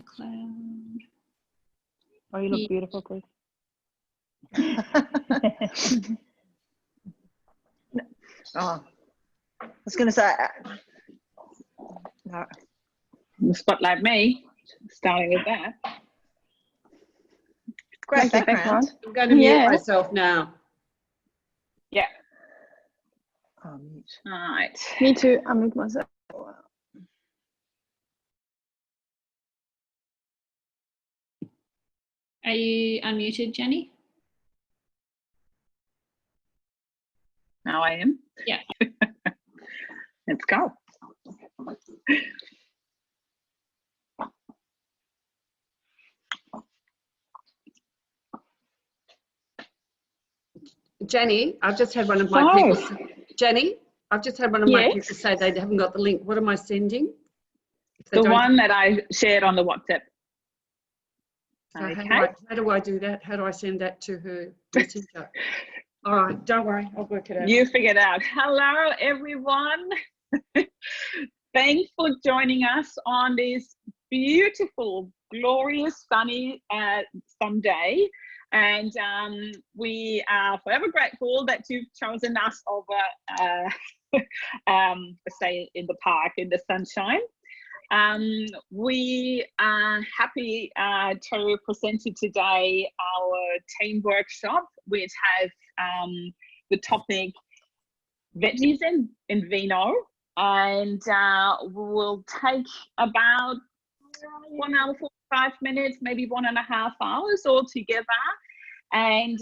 cloud. Oh, you look beautiful, Chris. Oh, I was going to say, no. Spotlight me, starting with that. Great background. I'm going to mute myself now. Yeah. Oh, mute. All right. Me too. I'm with myself. Are you unmuted, Jenny? Now I am. Yeah. Let's go. Jenny, I've just had one of my people. Jenny, I've just had one of my people say they haven't got the link. What am I sending? The one that I shared on the WhatsApp. So Okay. how do I do that? How do I send that to her messenger? All right, don't worry, I'll work it out. You figured out. Hello, everyone. Thanks for joining us on this beautiful, glorious, sunny Sunday. And we are forever grateful that you've chosen us over, stay in the park in the sunshine. We are happy to present you today our team workshop, which has the topic Veggies and Vino, and will take about 1 hour, 45 minutes, maybe 1.5 hours altogether. And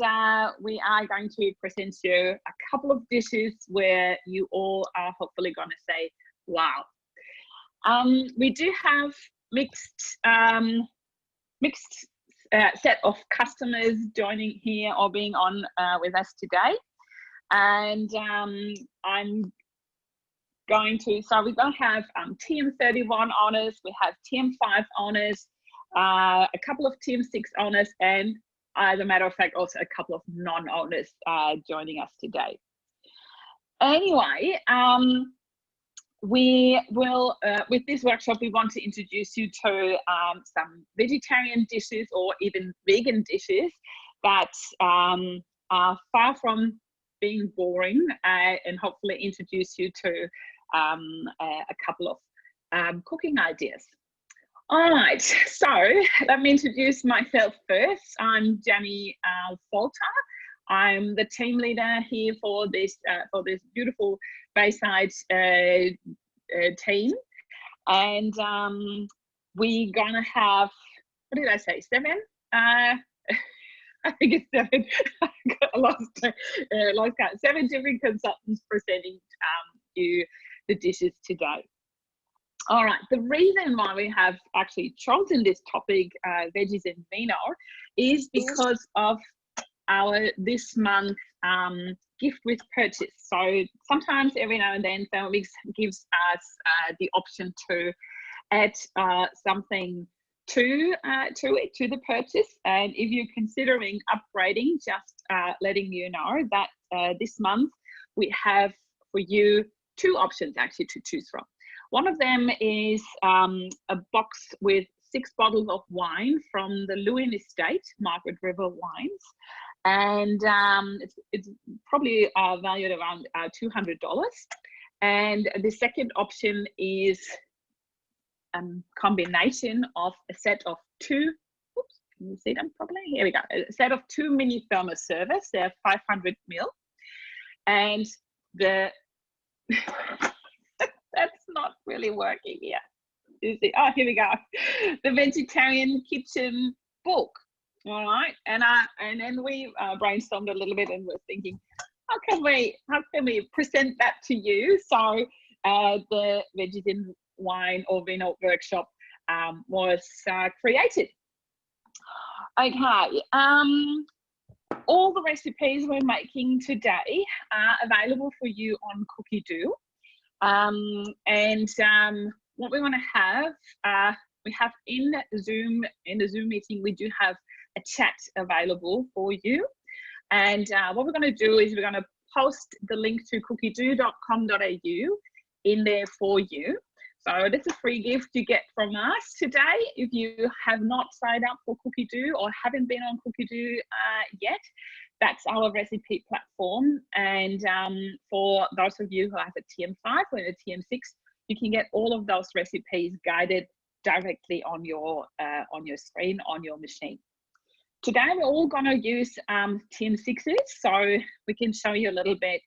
we are going to present you a couple of dishes where you all are hopefully going to say, wow. We do have mixed set of customers joining here or being on with us today. And I'm going to, so we're going to have TM31 owners, we have TM5 owners, a couple of TM6 owners, and as a matter of fact, also a couple of non-owners joining us today. Anyway, we will, with this workshop, we want to introduce you to some vegetarian dishes or even vegan dishes that are far from being boring, and hopefully introduce you to a couple of cooking ideas. All right, so let me introduce myself first. I'm Jenny Falter. I'm the team leader here for this beautiful Bayside team, and we're gonna have, what did I say, 7? I think it's 7. I lost count. 7 different consultants presenting you the dishes today. All right, the reason why we have actually chosen this topic, Veggies and Vino, is because of our this month gift with purchase. So sometimes every now and then Thermomix gives us the option to add something to the purchase, and if you're considering upgrading, just letting you know that this month we have for you 2 options actually to choose from. One of them is a box with 6 bottles of wine from the Lewin Estate, Margaret River Wines, and it's probably valued around $200. And the second option is combination of a set of 2, oops, can you see them properly? Here we go. A set of 2 mini thermos servers. They're 500 ml, and the that's not really working here. You see, oh, here we go. The vegetarian kitchen book. All right, and then we brainstormed a little bit and we're thinking, how can we present that to you? So the Veggies in Wine or Vino workshop was created. Okay, all the recipes we're making today are available for you on Cookie Do. And what we want to have, we have in the Zoom meeting, we do have a chat available for you. And what we're going to do is we're going to post the link to cookiedoo.com.au in there for you. So that's a free gift you get from us today. If you have not signed up for Cookie Do or haven't been on Cookie Do yet, that's our recipe platform. And for those of you who have a TM5 or a TM6, you can get all of those recipes guided directly on your screen, on your machine. Today, we're all going to use TM6s, so we can show you a little bit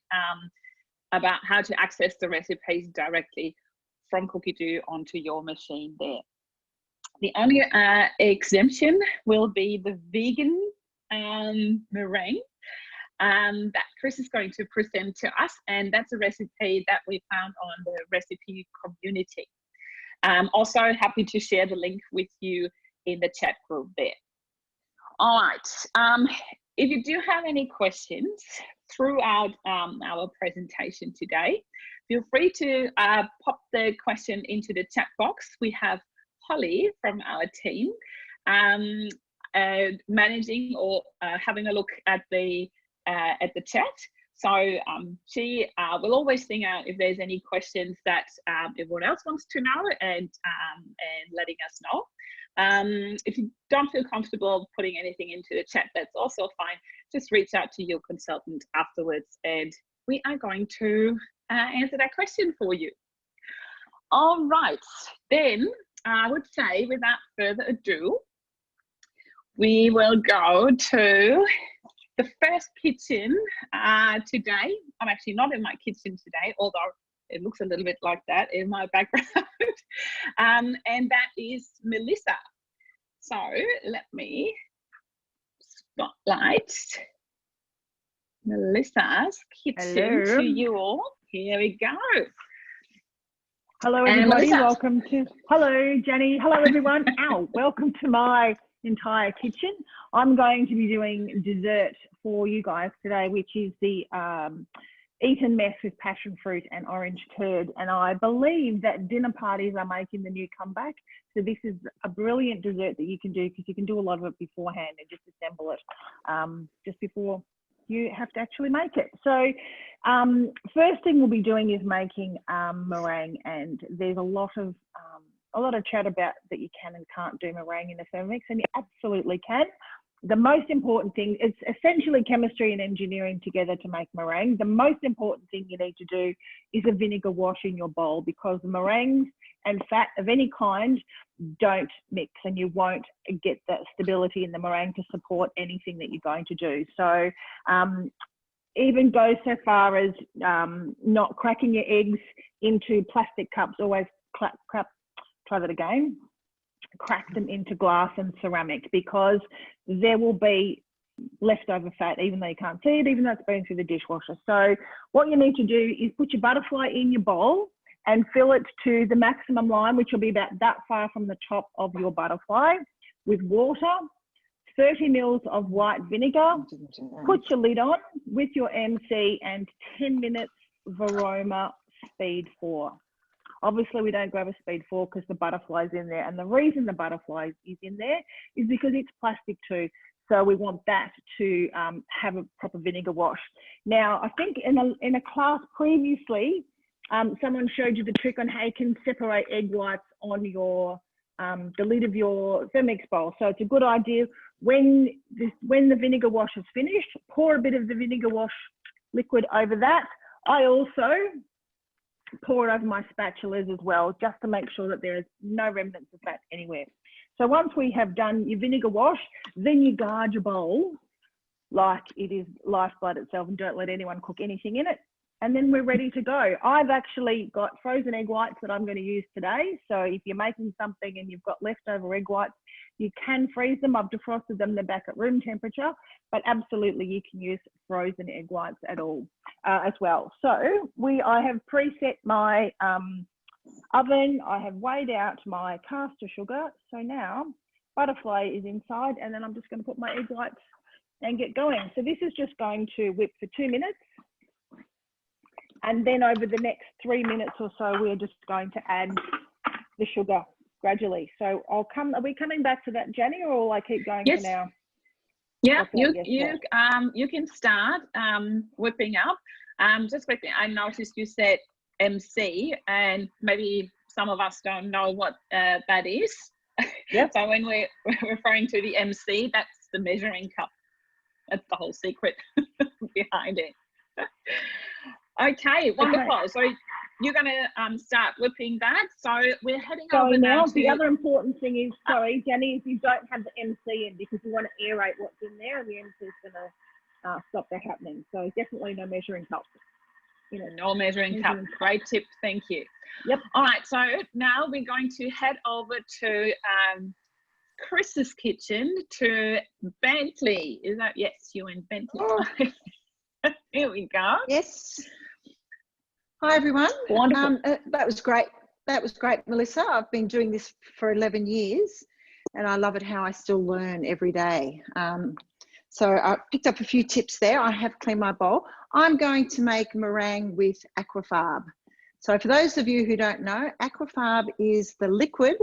about how to access the recipes directly from Cookie Do onto your machine there. The only exemption will be the vegan meringue that Chris is going to present to us, and that's a recipe that we found on the recipe community. Also happy to share the link with you in the chat group there. All right, if you do have any questions throughout our presentation today, feel free to pop the question into the chat box. We have Holly from our team managing or having a look at the chat. So she will always think out if there's any questions that everyone else wants to know and letting us know. If you don't feel comfortable putting anything into the chat, that's also fine. Just reach out to your consultant afterwards and we are going to answer that question for you. All right, then I would say without further ado, we will go to the first kitchen today. I'm actually not in my kitchen today, although it looks a little bit like that in my background. And that is Melissa. So let me spotlight Melissa's kitchen to you all. Here we go. Hello, everybody. Welcome to, hello, Jenny. Hello, everyone. Ow, welcome to my entire kitchen. I'm going to be doing dessert for you guys today, which is the Eton mess with passion fruit and orange curd. And I believe that dinner parties are making the new comeback. So this is a brilliant dessert that you can do because you can do a lot of it beforehand and just assemble it just before you have to actually make it. So first thing we'll be doing is making meringue, and there's a lot of chat about that you can and can't do meringue in the Thermomix, and you absolutely can. The most important thing, it's essentially chemistry and engineering together to make meringue. The most important thing you need to do is a vinegar wash in your bowl, because the meringues and fat of any kind don't mix, and you won't get that stability in the meringue to support anything that you're going to do. So even go so far as not cracking your eggs into plastic cups. Always try that again. Crack them into glass and ceramic, because there will be leftover fat, even though you can't see it, even though it's been through the dishwasher. So what you need to do is put your butterfly in your bowl and fill it to the maximum line, which will be about that far from the top of your butterfly, with water, 30 mils of white vinegar. Put your lid on with your MC and 10 minutes Varoma speed 4. Obviously, we don't grab a speed 4 because the butterfly's in there. And the reason the butterfly is in there is because it's plastic too. So we want that to have a proper vinegar wash. Now, I think in a class previously, someone showed you the trick on how you can separate egg whites on your the lid of your Thermomix bowl. So it's a good idea when the vinegar wash is finished, pour a bit of the vinegar wash liquid over that. I also pour it over my spatulas as well, just to make sure that there is no remnants of fat anywhere. So once we have done your vinegar wash, then you guard your bowl like it is lifeblood itself, and don't let anyone cook anything in it. And then we're ready to go. I've actually got frozen egg whites that I'm going to use today. So if you're making something and you've got leftover egg whites, you can freeze them. I've defrosted them, they're back at room temperature, but absolutely you can use frozen egg whites at all as well. So I have preset my oven. I have weighed out my caster sugar. So now butterfly is inside, and then I'm just going to put my egg whites and get going. So this is just going to whip for 2 minutes. And then over the next 3 minutes or so, we're just going to add the sugar gradually. So are we coming back to that, Jenny, or will I keep going for now? Yeah, you can start whipping up. Just quickly, I noticed you said MC, and maybe some of us don't know what that is. Yep. So when we're referring to the MC, that's the measuring cup. That's the whole secret behind it. Okay, wonderful. So you're going to start whipping that. So we're heading over now. The other important thing is, sorry, Jenny, is you don't have the MC in because you want to aerate what's in there, and the MC is going to stop that happening. So definitely no measuring cup. No measuring cup. Great tip. Thank you. Yep. All right. So now we're going to head over to Chris's kitchen, to Bentley. Is that, yes, you and Bentley. Oh. Here we go. Yes. Hi, everyone. Wonderful. That was great. That was great, Melissa. I've been doing this for 11 years, and I love it how I still learn every day. So I picked up a few tips there. I have cleaned my bowl. I'm going to make meringue with aquafarb. So for those of you who don't know, aquafarb is the liquid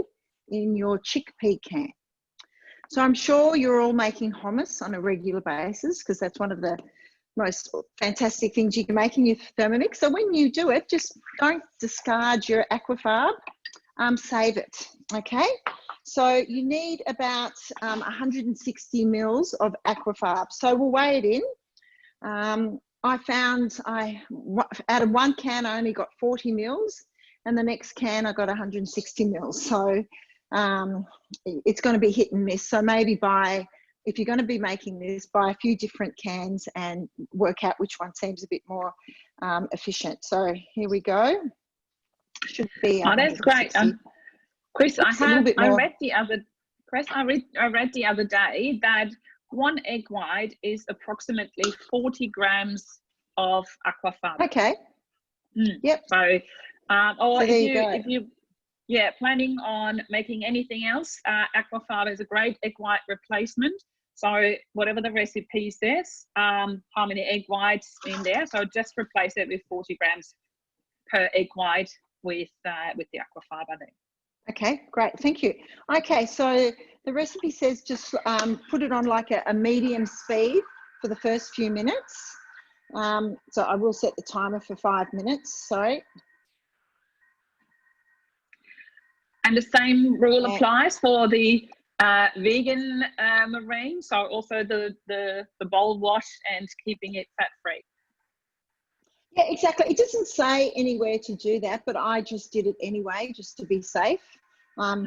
in your chickpea can. So I'm sure you're all making hummus on a regular basis, because that's one of the most fantastic things you can make in your Thermomix. So when you do it, just don't discard your aquafarb, save it, okay? So you need about 160 mils of aquafarb. So we'll weigh it in. I found out of one can, I only got 40 mils, and the next can I got 160 mils. So it's going to be hit and miss. So maybe if you're going to be making this, buy a few different cans and work out which one seems a bit more efficient. So here we go. Should be. Oh, that's great. Chris, I read the other day that 1 egg white is approximately 40 grams of aquafarb. Okay. Yep. So, or so if you planning on making anything else, aquafarb is a great egg white replacement. So whatever the recipe says, how many egg whites in there, so just replace it with 40 grams per egg white with the aquafarb, I think. Okay, great, thank you. Okay, so the recipe says just put it on like a medium speed for the first few minutes. So I will set the timer for 5 minutes, sorry. And the same rule applies for the vegan meringue, so also the bowl wash and keeping it fat-free. Yeah, exactly. It doesn't say anywhere to do that, but I just did it anyway, just to be safe. But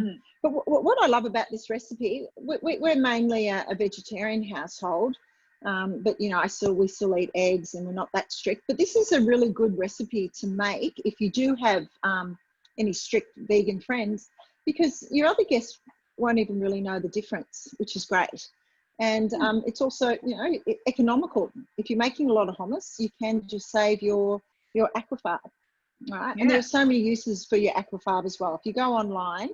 what I love about this recipe, we're mainly a vegetarian household, but we still eat eggs, and we're not that strict. But this is a really good recipe to make if you do have any strict vegan friends, because your other guests won't even really know the difference, which is great. And it's also, economical. If you're making a lot of hummus, you can just save your aquafarb, right? Yeah. And there are so many uses for your aquafarb as well. If you go online,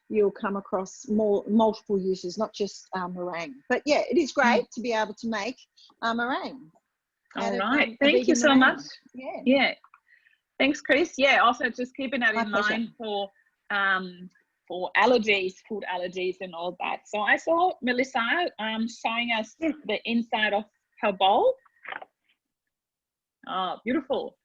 you'll come across multiple uses, not just meringue. But yeah, it is great to be able to make meringue. All right, thank you so meringue. much. Yeah. Thanks, Chris. Yeah, also just keeping that in pleasure. mind for allergies, food allergies and all that. So I saw Melissa showing us the inside of her bowl. Oh, beautiful.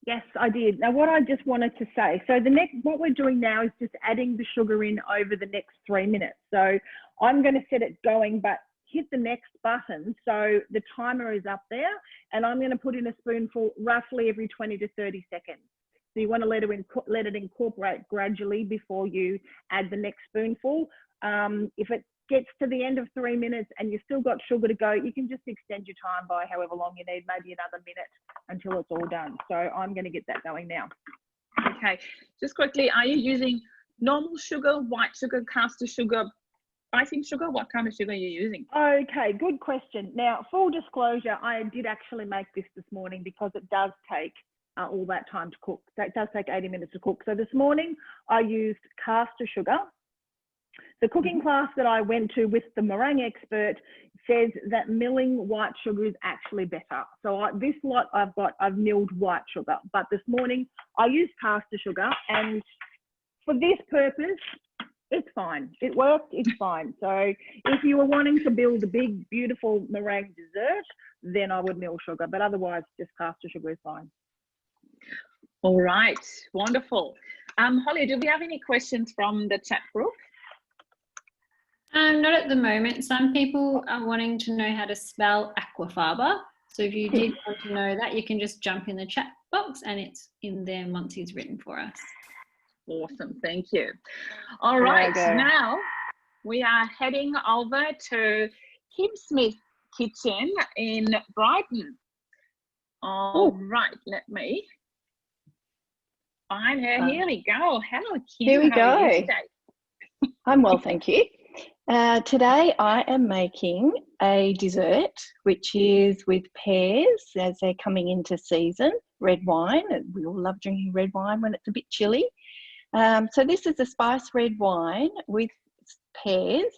Yes, I did. Now, what I just wanted to say, so what we're doing now is just adding the sugar in over the next 3 minutes. So I'm going to set it going, but hit the next button. So the timer is up there, and I'm going to put in a spoonful roughly every 20 to 30 seconds. So you want to let it incorporate gradually before you add the next spoonful. If it gets to the end of 3 minutes and you've still got sugar to go, you can just extend your time by however long you need, maybe another minute until it's all done. So I'm going to get that going now. Okay, just quickly, are you using normal sugar, white sugar, caster sugar, icing sugar? What kind of sugar are you using? Okay, good question. Now, full disclosure, I did actually make this morning because it does take all that time to cook. So it does take 80 minutes to cook. So this morning I used caster sugar. The cooking class that I went to with the meringue expert says that milling white sugar is actually better. So this lot I've milled white sugar, but this morning I used caster sugar, and for this purpose, it's fine. It worked, it's fine. So if you were wanting to build a big, beautiful meringue dessert, then I would mill sugar, but otherwise just caster sugar is fine. All right, wonderful. Holly, do we have any questions from the chat group? Not at the moment. Some people are wanting to know how to spell aquafaba. So if you did want to know that, you can just jump in the chat box and it's in there once he's written for us. Awesome, thank you. All right, now we are heading over to Kim Smith's kitchen in Brighton. All right, let me find her. Here we go. Hello, Kim. Here we How are you go. today? I'm well, thank you. Today I am making a dessert which is with pears as they're coming into season, red wine. We all love drinking red wine when it's a bit chilly. So this is a spiced red wine with pears,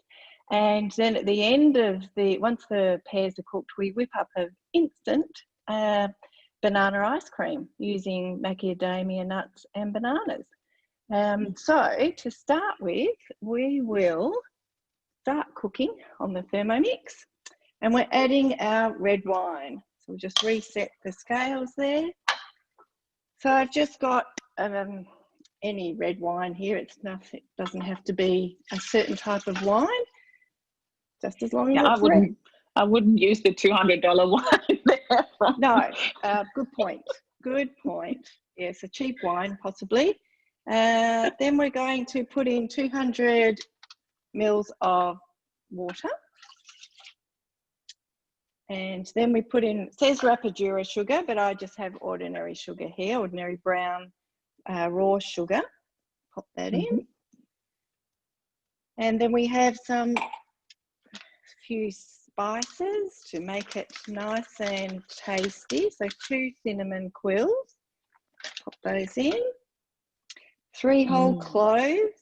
and then at the end of once the pears are cooked, we whip up an instant banana ice cream using macadamia nuts and bananas. So to start with, we will start cooking on the Thermomix, and we're adding our red wine. So we'll just reset the scales there. So I've just got any red wine here. It's nothing, it doesn't have to be a certain type of wine, just as long as it's red. I wouldn't use the $200 wine there. No, good point. Good point. Yes, a cheap wine possibly. Then we're going to put in 200 mils of water, and then we put in, it says Rapadura sugar, but I just have ordinary sugar here, ordinary brown raw sugar. Pop that in, and then we have some few spices to make it nice and tasty. So 2 cinnamon quills, pop those in, 3 whole cloves,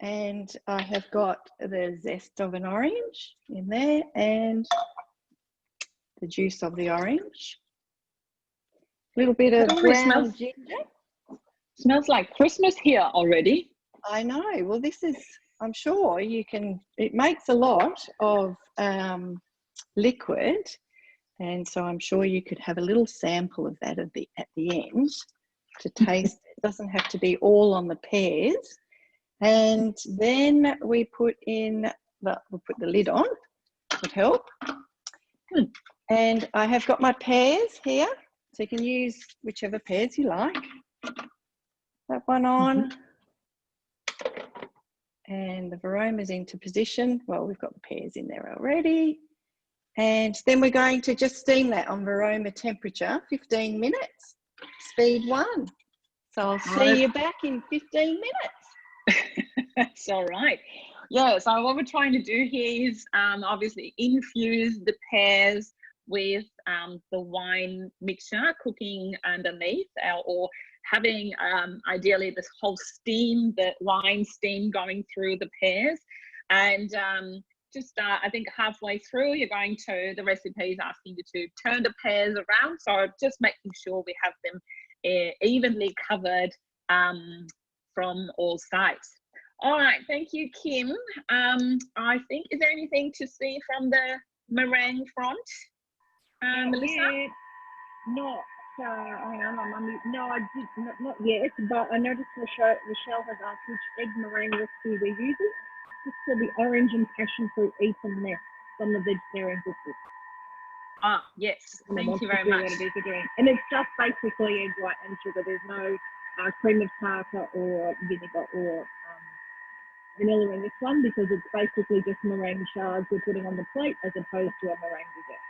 and I have got the zest of an orange in there and the juice of the orange. A little bit of brown ginger. Smells like Christmas here already. I know. Well, this is, I'm sure you can, it makes a lot of liquid, and so I'm sure you could have a little sample of that at the end to taste. It doesn't have to be all on the pears. And then we put in, we'll put the lid on, would help. And I have got my pears here, so you can use whichever pears you like. That one on. And the aroma's into position. Well, we've got the pears in there already. And then we're going to just steam that on Varoma temperature, 15 minutes, speed 1. So I'll see you back in 15 minutes. That's all right. Yeah, so what we're trying to do here is obviously infuse the pears with the wine mixture cooking underneath, or having ideally this whole steam, the wine steam going through the pears. And just I think halfway through, you're going to, the recipe is asking you to turn the pears around. So just making sure we have them evenly covered from all sides. All right, thank you, Kim. I think, is there anything to see from the meringue front, Melissa? Yeah, not, hang on, no, I did not yet, but I noticed Rochelle has asked which egg meringue recipe we're using. Just for the orange and passion fruit eaten nest from the vegetarian cookbook. Ah, yes, thank you very much. And it's just basically egg white and sugar. There's no cream of tartar or vinegar or vanilla in this one, because it's basically just meringue shards we're putting on the plate as opposed to a meringue dessert.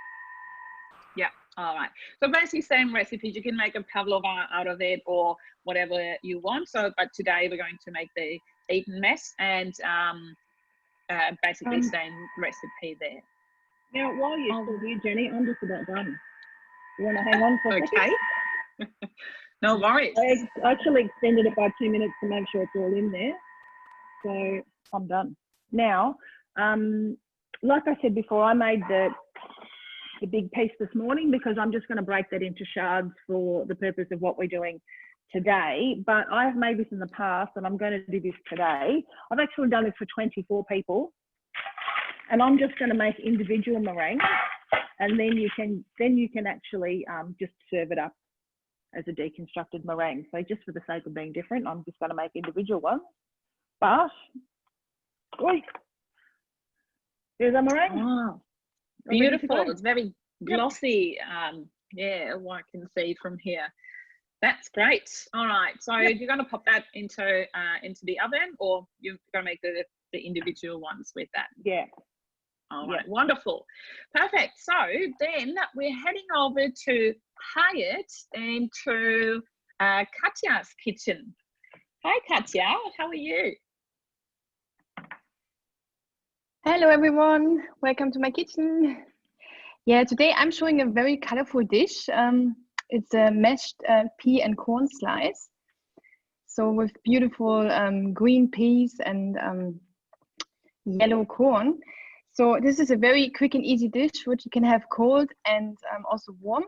Yeah, all right. So basically same recipes. You can make a pavlova out of it or whatever you want. So, but today we're going to make the eaten mess, and basically same recipe there. Now, while you're still here, Jenny, I'm just about done. You want to hang on for a second? Okay. No worries. I actually extended it by 2 minutes to make sure it's all in there. So I'm done. Now, like I said before, I made the big piece this morning because I'm just going to break that into shards for the purpose of what we're doing today. But I have made this in the past, and I'm going to do this today. I've actually done this for 24 people, and I'm just going to make individual meringue, and then you can actually just serve it up as a deconstructed meringue. So just for the sake of being different, I'm just going to make individual ones. But, oi, there's a meringue. Oh, beautiful. It's very glossy. Yeah, what I can see from here. That's great. All right. So you're going to pop that into the oven, or you're going to make the individual ones with that? Yeah. All right. Wonderful. Perfect. So then we're heading over to Hyatt and to Katya's kitchen. Hi, Katya. How are you? Hello everyone, welcome to my kitchen. Yeah, today I'm showing a very colorful dish. It's a mashed pea and corn slice. So with beautiful green peas and yellow corn. So this is a very quick and easy dish which you can have cold and also warm.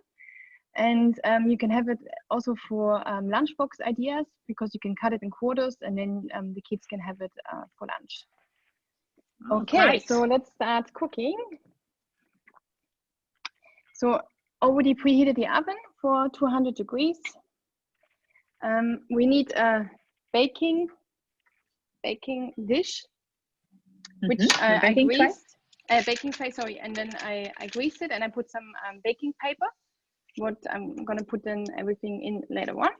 And you can have it also for lunchbox ideas, because you can cut it in quarters and then the kids can have it for lunch. Okay, great. So let's start cooking. So already preheated the oven for 200 degrees. We need a baking dish, which I greased. Baking tray, sorry, and then I greased it and I put some baking paper. What I'm gonna put then everything in later on.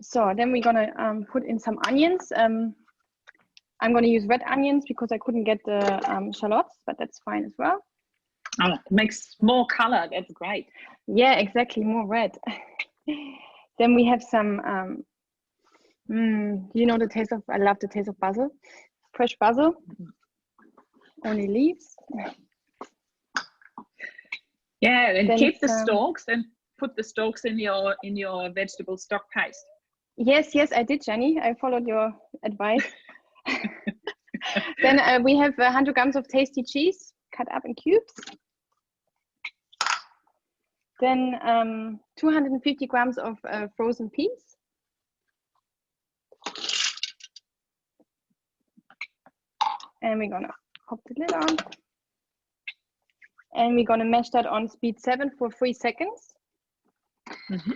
So then we're gonna put in some onions. I'm going to use red onions because I couldn't get the shallots, but that's fine as well. Oh, it makes more color. That's great. Yeah, exactly, more red. Then we have some, you know the taste of, I love the taste of basil, fresh basil, only leaves. Yeah, and then keep the stalks and put the stalks in your vegetable stock paste. Yes, I did, Jenny. I followed your advice. Then we have 100 grams of tasty cheese cut up in cubes. Then 250 grams of frozen peas. And we're gonna pop the lid on. And we're gonna mash that on speed 7 for 3 seconds. Mm-hmm.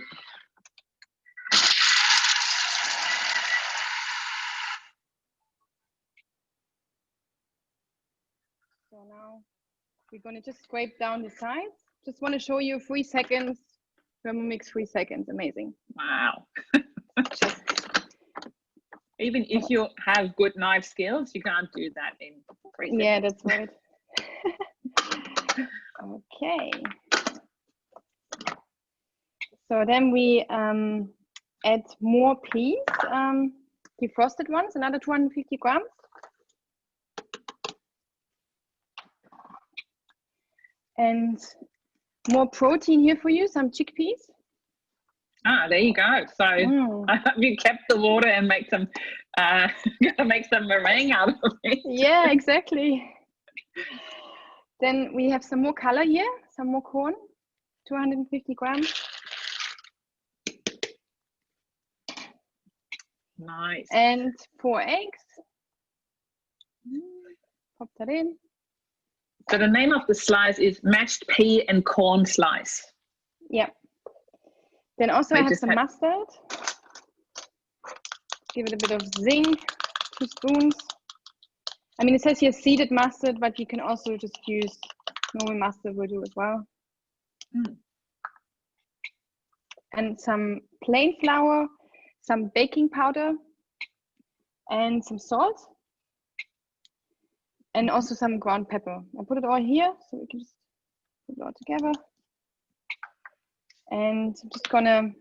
So now we're going to just scrape down the sides. Just want to show you 3 seconds. Thermomix 3 seconds. Amazing. Wow. Even if you have good knife skills, you can't do that in 3 seconds. Yeah, that's right. Okay. So then we add more peas, defrosted ones, another 250 grams. And more protein here for you, some chickpeas. Ah, there you go. So you kept the water and make some meringue out of it. Yeah, exactly. Then we have some more color here, some more corn, 250 grams. Nice. And 4 eggs. Pop that in. So the name of the slice is mashed pea and corn slice. Yeah. Then also I have some mustard. Give it a bit of zing, 2 spoons. I mean, it says here seeded mustard, but you can also just use normal mustard, will do as well. And some plain flour, some baking powder, and some salt. And also some ground pepper. I put it all here, so we can just put it all together. And I'm just gonna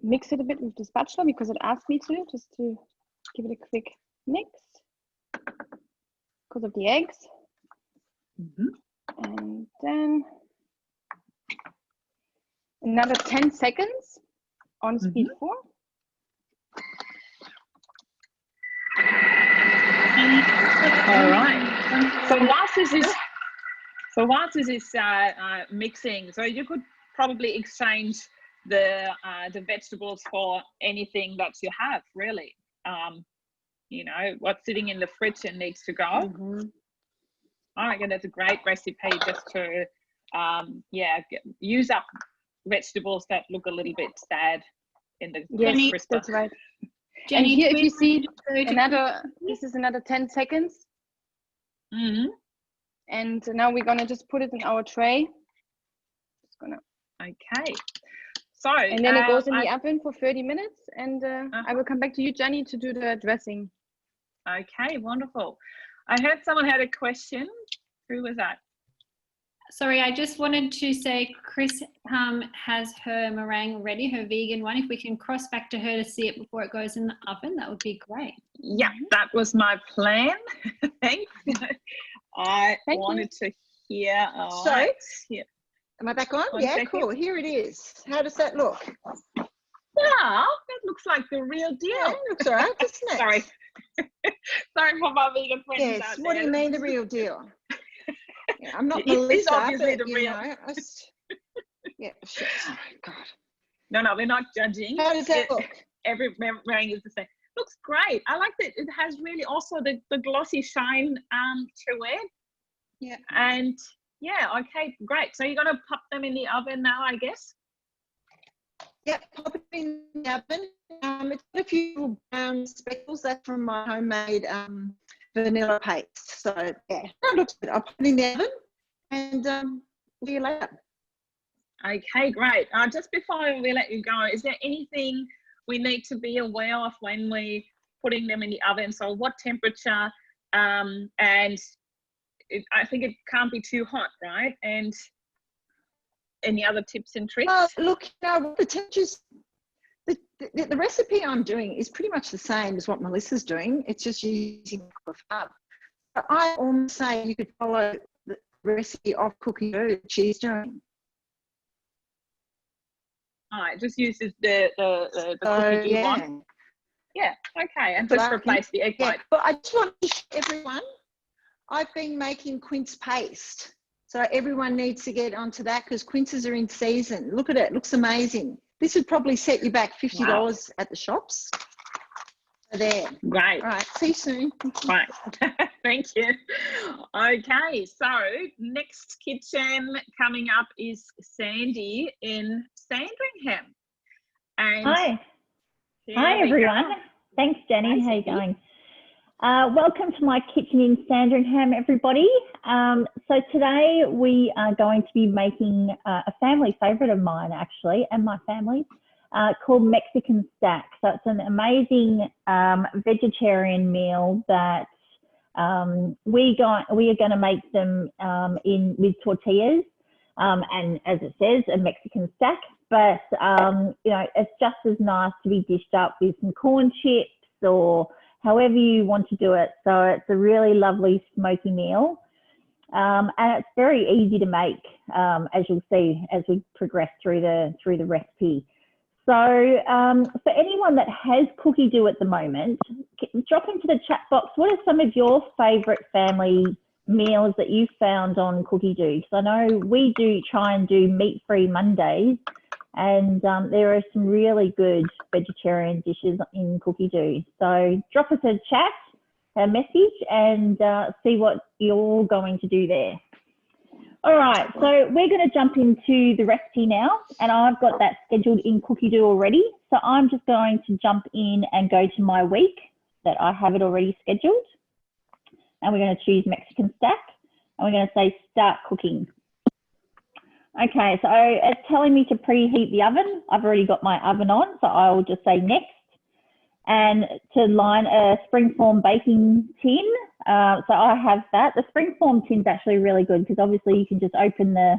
mix it a bit with the spatula because it asked me to, just to give it a quick mix because of the eggs. And then another 10 seconds on speed 4. All right. So whilst this is mixing, so you could probably exchange the vegetables for anything that you have, really. You know, what's sitting in the fridge and needs to go. I reckon that's a great recipe just to yeah, use up vegetables that look a little bit sad in the Yes, crisper. that's right. Jenny, and here, if you see another, this is another 10 seconds. Mm-hmm. And now we're gonna just put it in our tray. Just gonna. Okay. So, And then it goes in the oven for 30 minutes, and Uh-huh. I will come back to you, Jenny, to do the dressing. Okay, wonderful. I heard someone had a question. Who was that? sorry, I just wanted to say Chris has her meringue ready, her vegan one. If we can cross back to her to see it before it goes in the oven, that would be great. Yeah, that was my plan. Thanks. I Thank wanted to hear. All So, right. Yeah. am I back on? 1 Yeah, second. cool. Here it is. How does that look? Yeah, that looks like the real deal. Yeah, looks all right, doesn't it? Sorry. Sorry for my vegan friends Yes. out What do there. you mean the real deal? Yeah, I'm not It is Melissa, obviously but the you real- know, yeah, sure. Sorry, God. No, we're not judging. How does that look? Every meringue is the same. Looks great. I like that it has really also the glossy shine to it. Yeah. And yeah, okay, great. So you're gonna pop them in the oven now, I guess? Yeah, pop it in the oven. It's got a few brown speckles. That's from my homemade vanilla paste. So yeah, that looks good. I'll put it in the oven and see you later. Okay, great. Just before we let you go, is there anything we need to be aware of when we're putting them in the oven? So what temperature, and I think it can't be too hot, right? And any other tips and tricks? Well, look, the temperatures, the recipe I'm doing is pretty much the same as what Melissa's doing. It's just using aquafaba. But I almost say you could follow the recipe of cooking that she's doing. All right, just use the cookie dough one. Yeah, okay, and just replace the egg white. But I just want to show everyone, I've been making quince paste. So everyone needs to get onto that because quinces are in season. Look at it, looks amazing. This would probably set you back $50 at the shops. So there. Great. All right, see you soon. Right. Thank you. Okay, so next kitchen coming up is Sandy in Sandringham. And Hi. here Hi, we everyone. go. Thanks, Jenny. Hi, How you Sandy. going? Welcome to my kitchen in Sandringham, everybody. So today we are going to be making a family favourite of mine, actually, and my family's, called Mexican Stack. So it's an amazing vegetarian meal that we are going to make them with tortillas, and as it says, a Mexican stack. But you know, it's just as nice to be dished up with some corn chips or however you want to do it. So it's a really lovely smoky meal, and it's very easy to make, as you'll see as we progress through the recipe. So for anyone that has cookie dough at the moment, drop into the chat box. What are some of your favourite family meals that you found on cookie dough? Because I know we do try and do meat-free Mondays, and there are some really good vegetarian dishes in cookie dough. So drop us a chat, a message, and see what you're going to do there. All right, so we're going to jump into the recipe now, and I've got that scheduled in cookie dough already. So I'm just going to jump in and go to my week that I have it already scheduled. And we're going to choose Mexican Stack, and we're going to say start cooking. Okay, so it's telling me to preheat the oven. I've already got my oven on, so I will just say next. And to line a springform baking tin. So I have that. The springform tin's actually really good because obviously you can just open the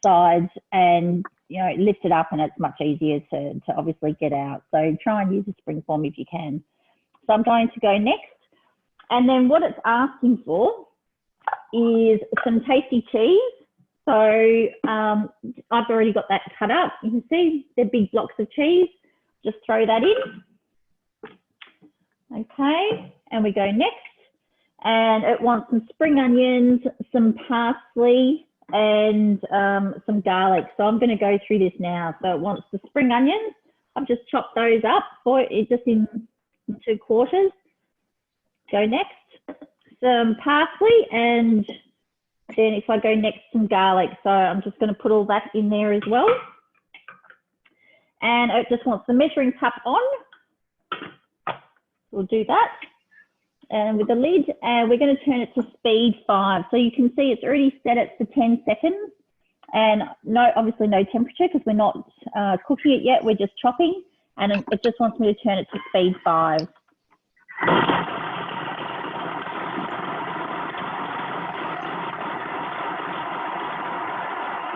sides and, you know, lift it up, and it's much easier to obviously get out. So try and use a springform if you can. So I'm going to go next. And then what it's asking for is some tasty cheese. So I've already got that cut up. You can see they're big blocks of cheese. Just throw that in. Okay, and we go next. And it wants some spring onions, some parsley, and some garlic. So I'm going to go through this now. So it wants the spring onions. I've just chopped those up for it, just in 2 quarters. Go next. Some parsley, and Then if I go next, some garlic. So I'm just going to put all that in there as well. And it just wants the measuring cup on. We'll do that. And with the lid, and we're going to turn it to speed 5. So you can see it's already set it for 10 seconds. And obviously no temperature because we're not cooking it yet. We're just chopping. And it just wants me to turn it to speed 5.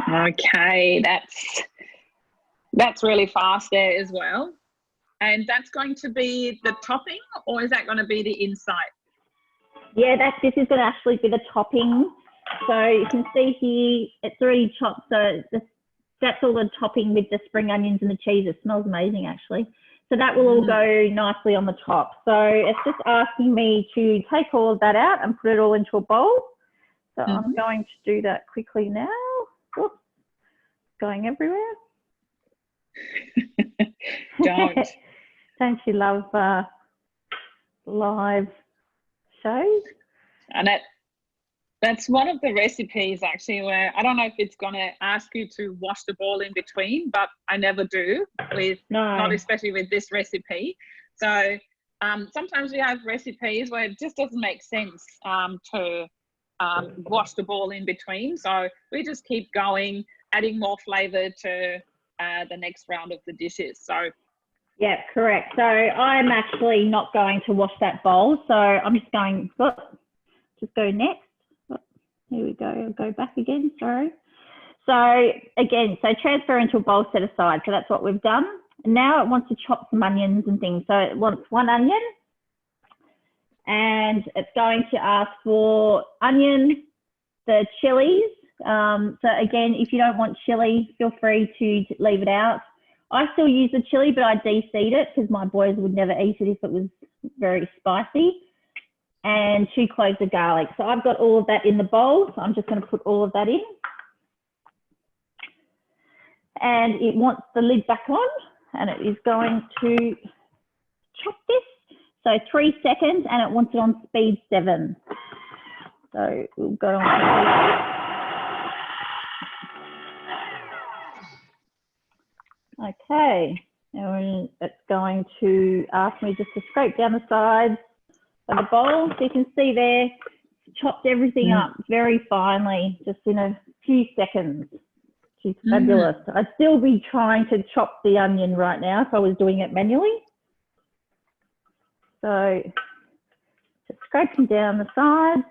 Okay, that's really fast there as well. And that's going to be the topping, or is that going to be the inside? Yeah, this is going to actually be the topping. So you can see here, it's already chopped. So that's all the topping with the spring onions and the cheese. It smells amazing, actually. So that will all go nicely on the top. So it's just asking me to take all of that out and put it all into a bowl. So I'm going to do that quickly now. Oops, going everywhere. Don't you love live shows? And that's one of the recipes actually where I don't know if it's going to ask you to wash the bowl in between, but I never do not especially with this recipe. So sometimes we have recipes where it just doesn't make sense to wash the bowl in between. So we just keep going, adding more flavor to the next round of the dishes. So yeah, correct. So I'm actually not going to wash that bowl. So I'm just going, just go next. Here we go. I'll go back again. Sorry. So again, transfer into a bowl set aside. So that's what we've done. And now it wants to chop some onions and things. So it wants 1 onion. And it's going to ask for onion, the chilies. So again, if you don't want chili, feel free to leave it out. I still use the chili, but I de-seed it because my boys would never eat it if it was very spicy. And 2 cloves of garlic. So I've got all of that in the bowl. So I'm just going to put all of that in. And it wants the lid back on, and it is going to chop this. So 3 seconds, and it wants it on speed 7. So we'll go on. Okay, and it's going to ask me just to scrape down the sides of the bowl. So you can see there, chopped everything up very finely, just in a few seconds. She's fabulous. I'd still be trying to chop the onion right now if I was doing it manually. So just scraping down the sides.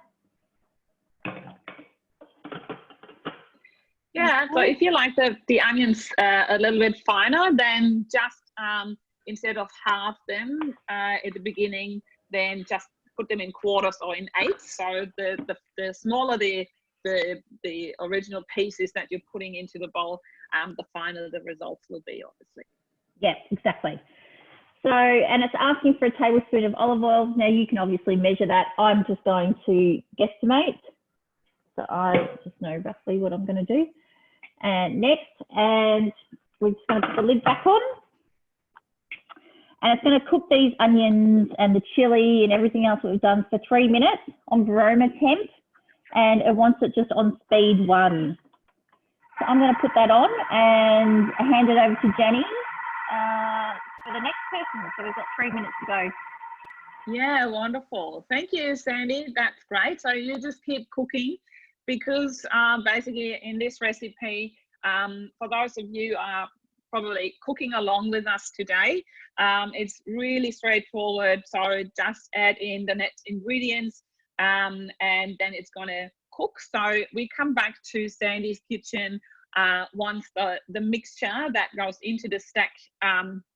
Yeah, so if you like the onions a little bit finer, then just instead of half them at the beginning, then just put them in quarters or in eighths. So the smaller the original pieces that you're putting into the bowl, the finer the results will be, obviously. Yes, exactly. So, and it's asking for a tablespoon of olive oil. Now you can obviously measure that. I'm just going to guesstimate. So I just know roughly what I'm going to do. And next, and we're just going to put the lid back on. And it's going to cook these onions and the chili and everything else that we've done for 3 minutes on Varoma temp. And it wants it just on speed 1. So I'm going to put that on and hand it over to Jenny for the next person. So we've got 3 minutes to go. Yeah, wonderful. Thank you, Sandy. That's great. So you just keep cooking because basically in this recipe, for those of you probably cooking along with us today, it's really straightforward. So just add in the next ingredients and then it's going to cook. So we come back to Sandy's kitchen once the mixture that goes into the stack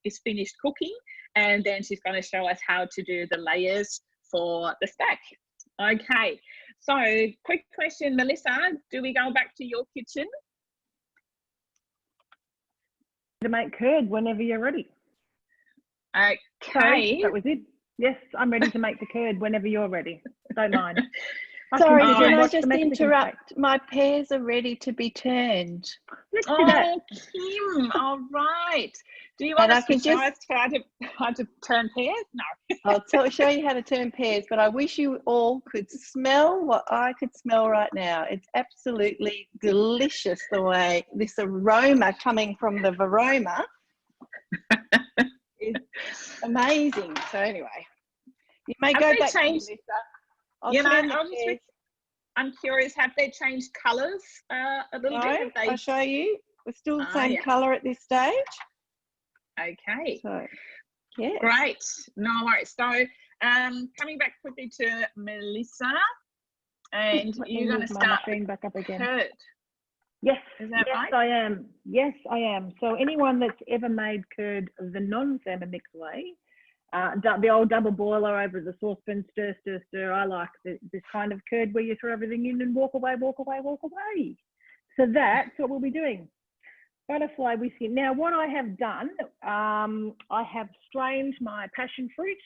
is finished cooking, and then she's going to show us how to do the layers for the stack. Okay, so quick question, Melissa, do we go back to your kitchen? To make curd whenever you're ready. Okay. So that was it. Yes, I'm ready to make the curd whenever you're ready. Don't mind. Sorry, can can I watch the just Mexican interrupt? My pears are ready to be turned. Let's do that. Oh, Kim, all right. Do you want And I us can to show just- us how to turn pears? No. I'll show you how to turn pears, but I wish you all could smell what I could smell right now. It's absolutely delicious the way this aroma coming from the varoma is amazing. So anyway, you may Have go they back changed- to Melissa. I'll You know, turn the I'll just pears. I'm curious, have they changed colours a little No, bit? Have they... I'll show you. We're still the Ah, same yeah. colour at this stage. Okay, So, yeah. great. No worries. So, coming back quickly to Melissa, and Let me you're going to move my start machine back up again. curd. Yes, Is that yes, right? I am. Yes, I am. So anyone that's ever made curd the non-Thermomix way, the old double boiler over the saucepan, stir, stir, stir. I like this kind of curd where you throw everything in and walk away, walk away, walk away. So that's what we'll be doing. Butterfly whiskey. Now, what I have done, I have strained my passion fruit.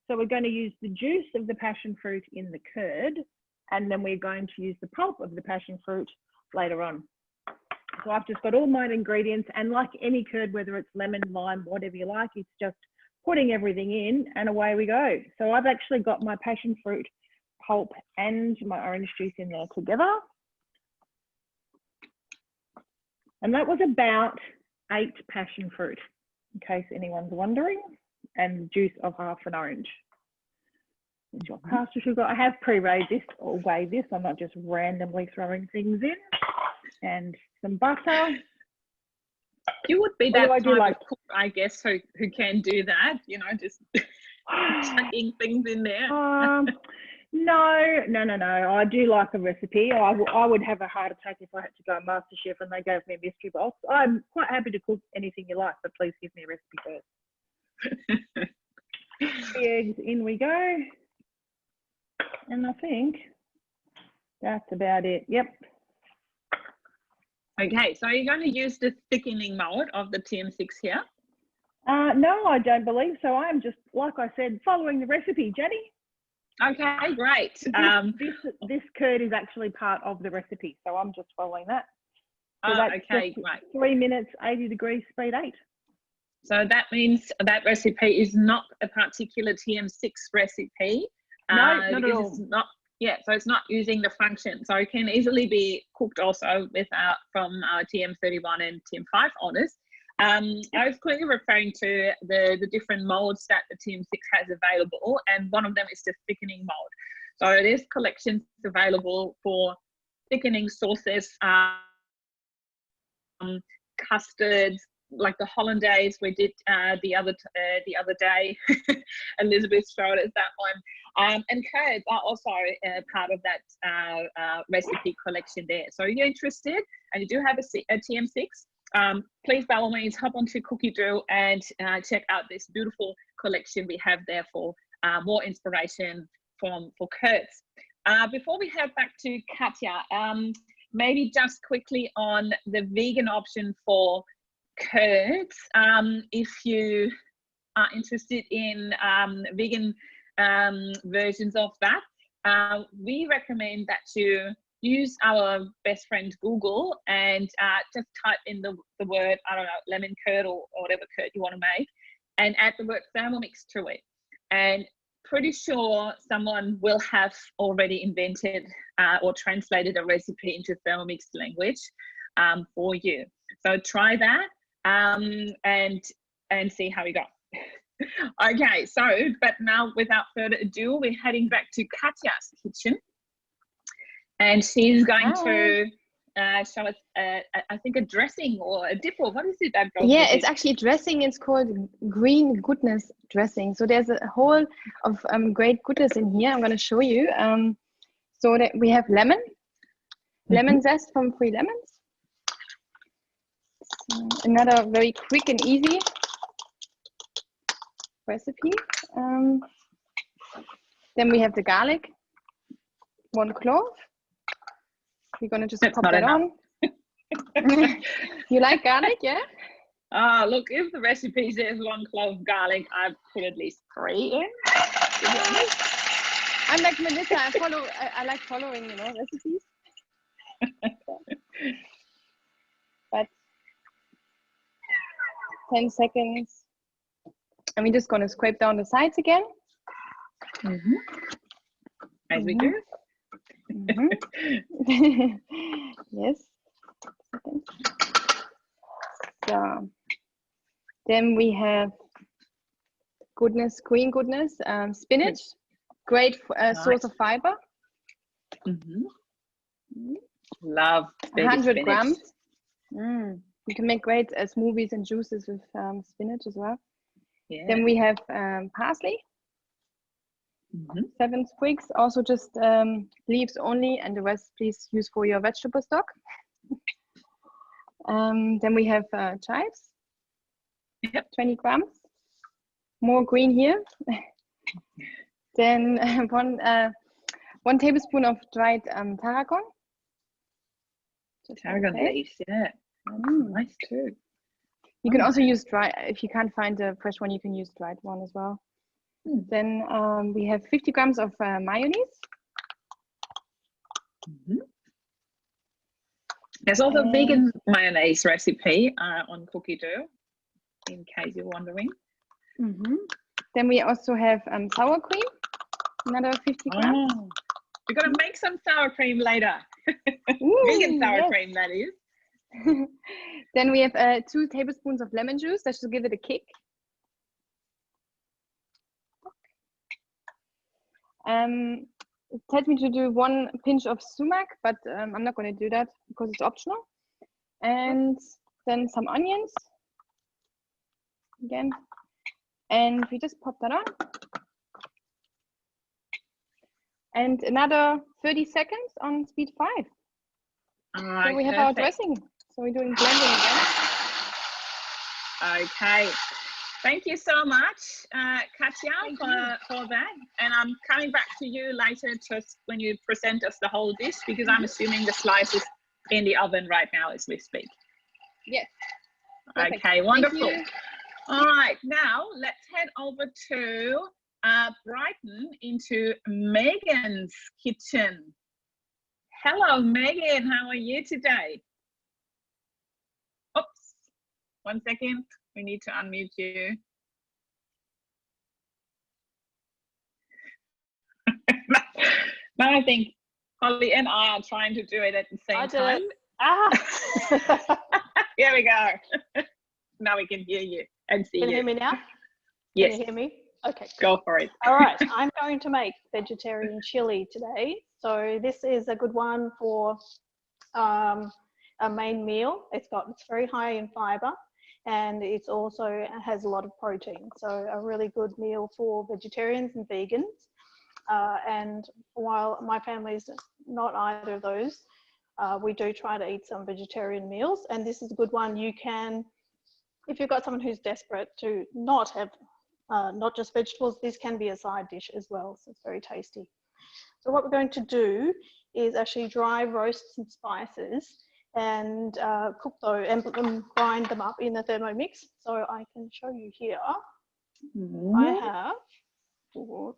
So we're going to use the juice of the passion fruit in the curd, and then we're going to use the pulp of the passion fruit later on. So I've just got all my ingredients, and like any curd, whether it's lemon, lime, whatever you like, it's just putting everything in and away we go. So I've actually got my passion fruit pulp and my orange juice in there together. And that was about 8 passion fruit, in case anyone's wondering, and the juice of half an orange. There's your caster sugar. I have pre-weighed this or weighed this. I'm not just randomly throwing things in. And some butter. You would be What that do I do, type like- of cook, I guess, who can do that, you know, just chucking things in there. No. I do like a recipe. I would have a heart attack if I had to go MasterChef and they gave me a mystery box. I'm quite happy to cook anything you like, but please give me a recipe first. 3 eggs, in we go. And I think that's about it. Yep. Okay, so you're going to use the thickening mold of the TM6 here? No, I don't believe so. I am just, like I said, following the recipe, Jenny. Okay, great. This curd is actually part of the recipe, so I'm just following that. So Oh, that's okay, just great. 3 minutes, 80 degrees, speed 8. So that means that recipe is not a particular TM6 recipe. No, not at because all. it's not, yeah, so it's not using the function. So it can easily be cooked also without from TM31 and TM5 orders. I was clearly referring to the different molds that the TM6 has available, and one of them is the thickening mold. So it is collections available for thickening sauces, custards, like the hollandaise we did the other day. Elizabeth showed us that one, and curds are also part of that recipe collection there. So if you're interested and you do have a TM6, please by all means hop onto Cookie Drill and check out this beautiful collection we have there for more inspiration for curds. Before we head back to Katya, maybe just quickly on the vegan option for curds. If you are interested in vegan versions of that, we recommend that you use our best friend Google and just type in the word, I don't know, lemon curd or whatever curd you want to make, and add the word Thermomix to it. And pretty sure someone will have already invented or translated a recipe into Thermomix language for you. So try that and see how we go. Okay, so, but now without further ado, we're heading back to Katya's kitchen. And she's going to show us, I think, a dressing or a dip, or what is it that goes Yeah, with it's it? actually dressing. It's called green goodness dressing. So there's a whole of great goodness in here. I'm going to show you. So that we have lemon zest from 3 lemons. So another very quick and easy recipe. Then we have the garlic, 1 clove. We're going to just pop that on. You like garlic, yeah? Look, if the recipe says 1 clove garlic, I'd put at least 3 in, to be honest. I'm like Melissa. I like following, recipes. But 10 seconds. And we're just going to scrape down the sides again. As we do. Yes. So then we have green goodness, spinach, great source of fiber. Love 100 grams. You can make great smoothies and juices with spinach as well. Yeah. Then we have parsley. 7 sprigs, also just leaves only, and the rest please use for your vegetable stock. Then we have chives. 20 grams. More green here. Then one tablespoon of dried tarragon. Tarragon leaves, yeah. Nice too. You can also use dry, if you can't find a fresh one, you can use dried one as well. Then we have 50 grams of mayonnaise. There's also a vegan mayonnaise recipe on Cookie Dough, in case you're wondering. Then we also have sour cream, another 50 grams. We're going to make some sour cream later. Vegan sour cream, that is. Then we have 2 tablespoons of lemon juice. That should give it a kick. It tells me to do 1 pinch of sumac, but I'm not going to do that because it's optional. And then some onions again, and we just pop that on. And another 30 seconds on speed 5. All right, so we have our dressing. So we're doing blending again. Okay. Thank you so much, Katja, for that. And I'm coming back to you later just when you present us the whole dish, because I'm assuming the slice is in the oven right now as we speak. Yes. Perfect. Okay, wonderful. All right, now let's head over to Brighton into Megan's kitchen. Hello, Megan. How are you today? Oops. 1 second. We need to unmute you. Now I think Holly and I are trying to do it at the same time. Here we go. Now we can hear you and see you. Can you hear me now? Yes. Can you hear me? Okay. Go for it. All right. I'm going to make vegetarian chili today. So this is a good one for a main meal. It's very high in fiber, and it's also has a lot of protein. So a really good meal for vegetarians and vegans. And while my family's not either of those, we do try to eat some vegetarian meals. And this is a good one. You can, if you've got someone who's desperate to not have not just vegetables, this can be a side dish as well. So it's very tasty. So what we're going to do is actually dry roast some spices and cook those and grind them up in the Thermomix. So I can show you here. I have.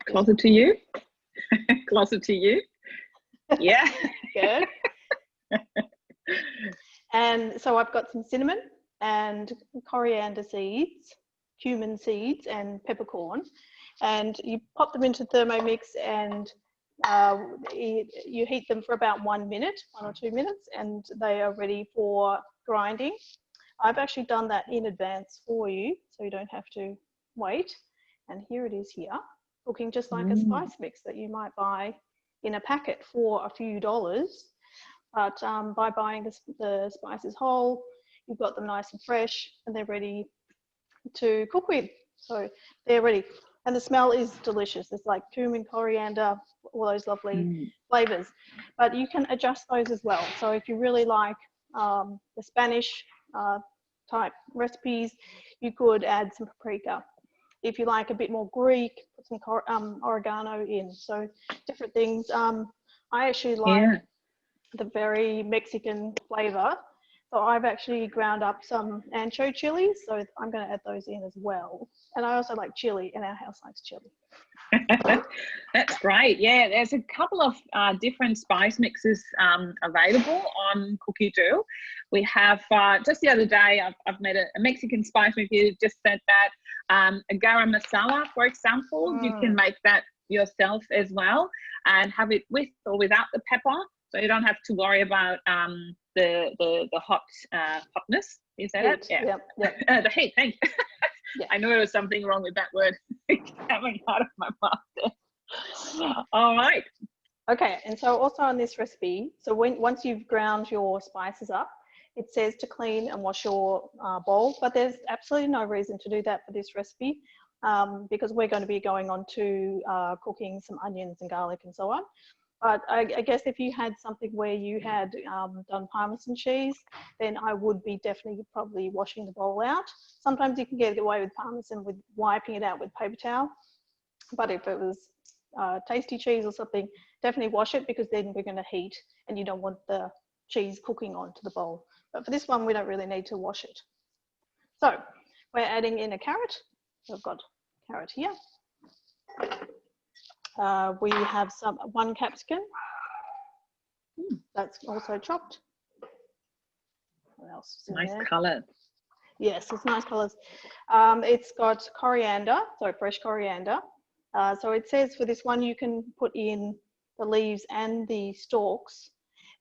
Closer to you. Closer to you. Yeah. Good. And so I've got some cinnamon and coriander seeds, cumin seeds, and peppercorn. And you pop them into Thermomix and you heat them for about 1 minute, 1 or 2 minutes, and they are ready for grinding. I've actually done that in advance for you, so you don't have to wait. And here it is here, looking just like a spice mix that you might buy in a packet for a few dollars. But by buying the spices whole, you've got them nice and fresh, and they're ready to cook with. So they're ready. And the smell is delicious. It's like cumin, coriander, all those lovely flavors. But you can adjust those as well. So if you really like the Spanish type recipes, you could add some paprika. If you like a bit more Greek, put some oregano in. So different things. I actually like the very Mexican flavor. So I've actually ground up some ancho chilies, so I'm going to add those in as well. And I also like chili, and our house likes chili. That's great. Yeah, there's a couple of different spice mixes available on Cookie Do. We have, just the other day, I've made a Mexican spice mix. You just said that. A garam masala, for example, you can make that yourself as well and have it with or without the pepper. So you don't have to worry about the hotness. Is that it? Yeah. Yep. The heat, thank you. Yeah. I knew there was something wrong with that word coming out of my mouth there. All right. Okay, and so also on this recipe, so once you've ground your spices up, it says to clean and wash your bowl, but there's absolutely no reason to do that for this recipe because we're going to be going on to cooking some onions and garlic and so on. But I guess if you had something where you had done Parmesan cheese, then I would be definitely probably washing the bowl out. Sometimes you can get away with Parmesan with wiping it out with paper towel. But if it was tasty cheese or something, definitely wash it because then we're going to heat and you don't want the cheese cooking onto the bowl. But for this one, we don't really need to wash it. So we're adding in a carrot. I've got carrot here. We have one capsicum. That's also chopped. What else is in there? Nice colour. Yes, it's nice colours. It's got coriander, so fresh coriander. So it says for this one you can put in the leaves and the stalks,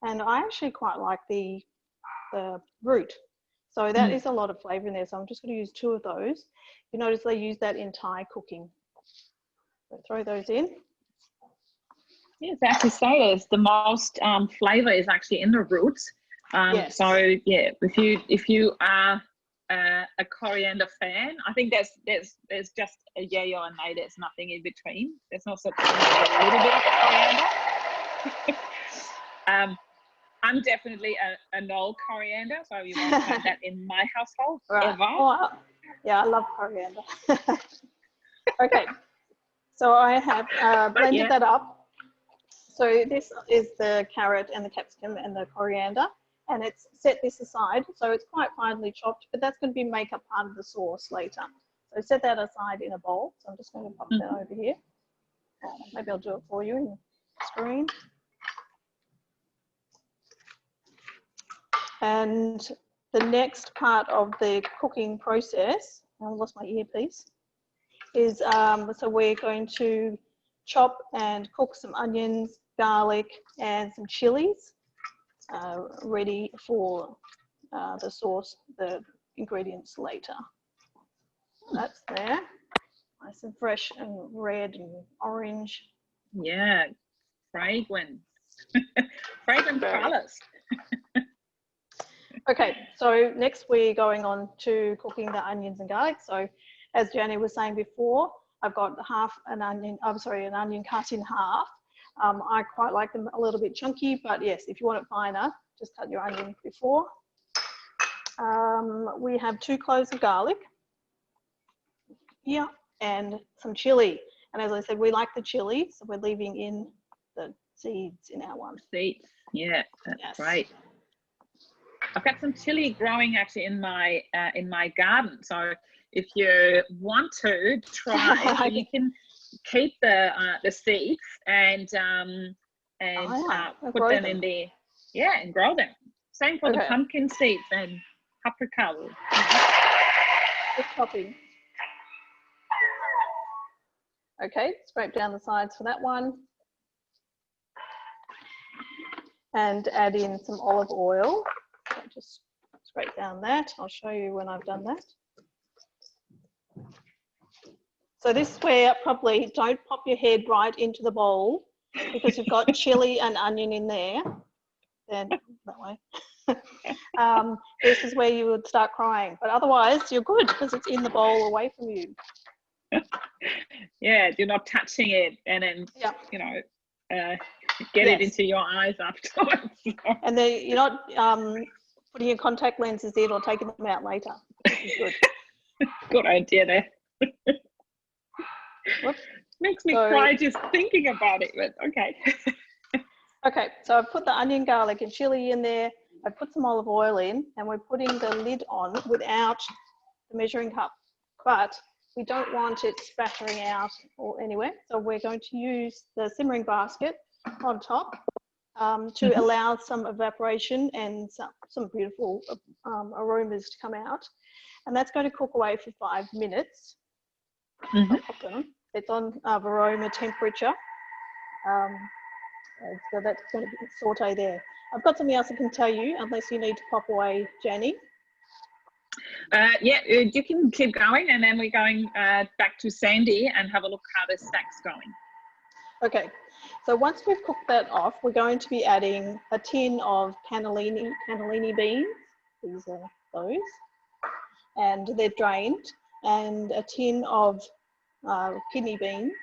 and I actually quite like the root. So that is a lot of flavour in there. So I'm just going to use 2 of those. You notice they use that in Thai cooking. So throw those in. Yes, as you say, there's the most flavour is actually in the roots. Yes. So yeah, if you are a coriander fan, I think there's just a yay or a nay. There's nothing in between. There's no such thing as a little bit of coriander. I'm definitely a no coriander, so you won't find that in my household ever. Oh, yeah, I love coriander. Okay, so I have blended that up. So this is the carrot and the capsicum and the coriander, and it's set this aside. So it's quite finely chopped, but that's going to be make up part of the sauce later. So set that aside in a bowl. So I'm just going to pop that over here. Maybe I'll do it for you in the screen. And the next part of the cooking process, I lost my earpiece, is so we're going to chop and cook some onions, garlic, and some chilies ready for the sauce, the ingredients later. That's there. Nice and fresh and red and orange. Yeah, fragrant. Fragrant colours. Okay, so next we're going on to cooking the onions and garlic. So as Jenny was saying before, I've got an onion cut in half. I quite like them a little bit chunky, but yes, if you want it finer, just cut your onion before. We have 2 cloves of garlic here and some chili. And as I said, we like the chili, so we're leaving in the seeds in our one. Seeds, yeah, that's great. I've got some chili growing actually in my garden. So if you want to try, so you can keep the seeds and put them in there, and grow them. Same for the pumpkin seeds and paprika. Just chopping. Okay, scrape down the sides for that one. And add in some olive oil. So just scrape down that. I'll show you when I've done that. So this is where probably don't pop your head right into the bowl because you've got chili and onion in there. Then that way. This is where you would start crying. But otherwise, you're good because it's in the bowl away from you. Yeah, you're not touching it and then, get it into your eyes afterwards. And then you're not putting your contact lenses in or taking them out later. Which is good. Good idea there. Whoops. Makes me cry just thinking about it, but okay. Okay, so I've put the onion, garlic and chili in there. I put some olive oil in, and we're putting the lid on without the measuring cup, but we don't want it spattering out or anywhere. So we're going to use the simmering basket on top to allow some evaporation and some beautiful aromas to come out. And that's going to cook away for 5 minutes. It's on Varoma temperature. So that's going to be saute there. I've got something else I can tell you, unless you need to pop away, Jenny. Yeah, you can keep going, and then we're going back to Sandy and have a look how the stack's going. Okay, so once we've cooked that off, we're going to be adding a tin of cannellini beans. These are those, and they're drained, and a tin of kidney beans,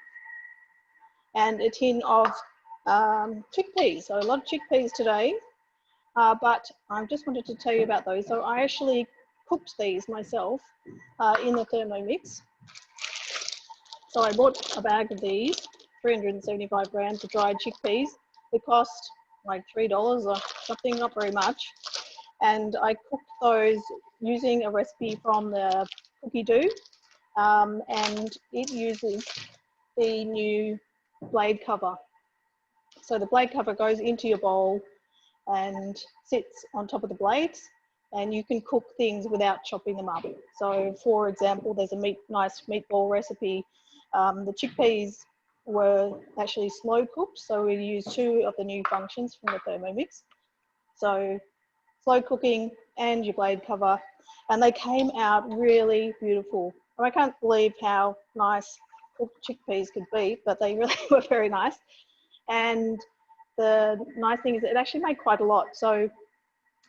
and a tin of chickpeas. So a lot of chickpeas today, but I just wanted to tell you about those. So I actually cooked these myself in the Thermomix. So I bought a bag of these, 375 grams of dried chickpeas. They cost like $3 or something, not very much. And I cooked those using a recipe from the Cookie Dough, and it uses the new blade cover. So the blade cover goes into your bowl and sits on top of the blades, and you can cook things without chopping them up. So for example, there's a nice meatball recipe. The chickpeas were actually slow cooked, so we used 2 of the new functions from the Thermomix. So slow cooking and your blade cover, and they came out really beautiful. I can't believe how nice cooked chickpeas could be, but they really were very nice. And the nice thing is it actually made quite a lot. So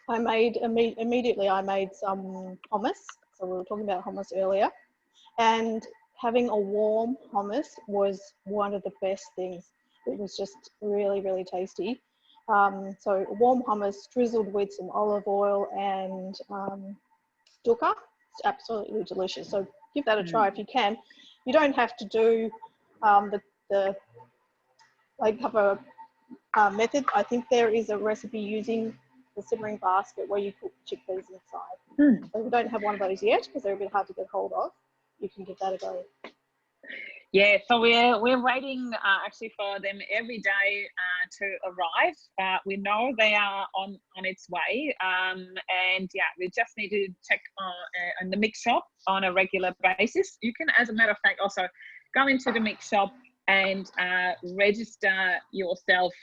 I made immediately I made some hummus. So we were talking about hummus earlier, and having a warm hummus was one of the best things. It was just really, really tasty. So warm hummus drizzled with some olive oil and dukkha. It's absolutely delicious. So give that a try if you can. You don't have to do the blade cover method. I think there is a recipe using the simmering basket where you cook chickpeas inside. So we don't have one of those yet because they're a bit hard to get hold of. You can give that a go. Yeah, so we're waiting actually for them every day to arrive. We know they are on its way, and yeah, we just need to check on the mix shop on a regular basis. You can, as a matter of fact, also go into the mix shop and register yourself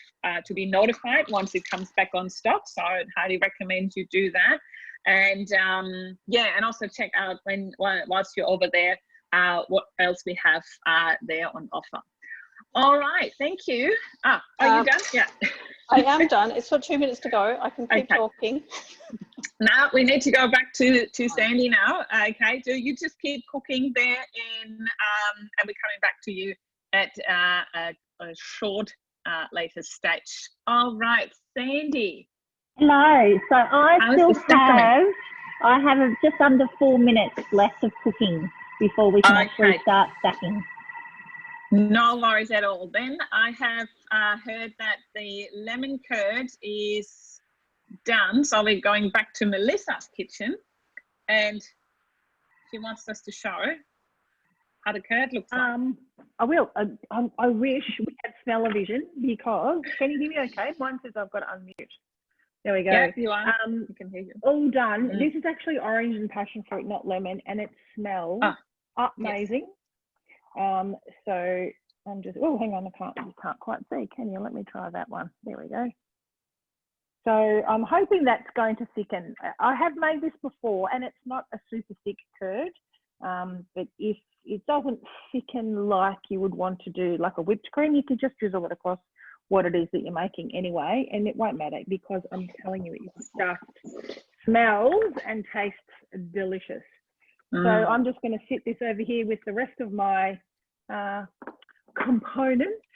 to be notified once it comes back on stock. So I'd highly recommend you do that. And yeah, and also check out whilst you're over there what else we have there on offer. All right, thank you. Are you done? Yeah. I am done. It's got 2 minutes to go. I can keep talking. Now we need to go back to Sandy now. Okay, so you just keep cooking there and we're coming back to you at a short later stage. All right, Sandy. Hello. So I have just under 4 minutes left of cooking before we can actually start stacking. No worries at all. Then I have heard that the lemon curd is done, so we're going back to Melissa's kitchen, and she wants us to show how the curd looks like. I will. I wish we had smell-o-vision, because can you hear me okay? Mine says I've got to unmute. There we go. Yeah, you are. We can hear you. All done. This is actually orange and passion fruit, not lemon, and it smells amazing. Yes. So I'm just, oh, hang on, you can't quite see, can you? Let me try that one. There we go. So I'm hoping that's going to thicken. I have made this before, and it's not a super thick curd, but if it doesn't thicken like you would want to do like a whipped cream, you can just drizzle it across what it is that you're making anyway, and it won't matter, because I'm telling you, it just smells and tastes delicious. So I'm just going to sit this over here with the rest of my components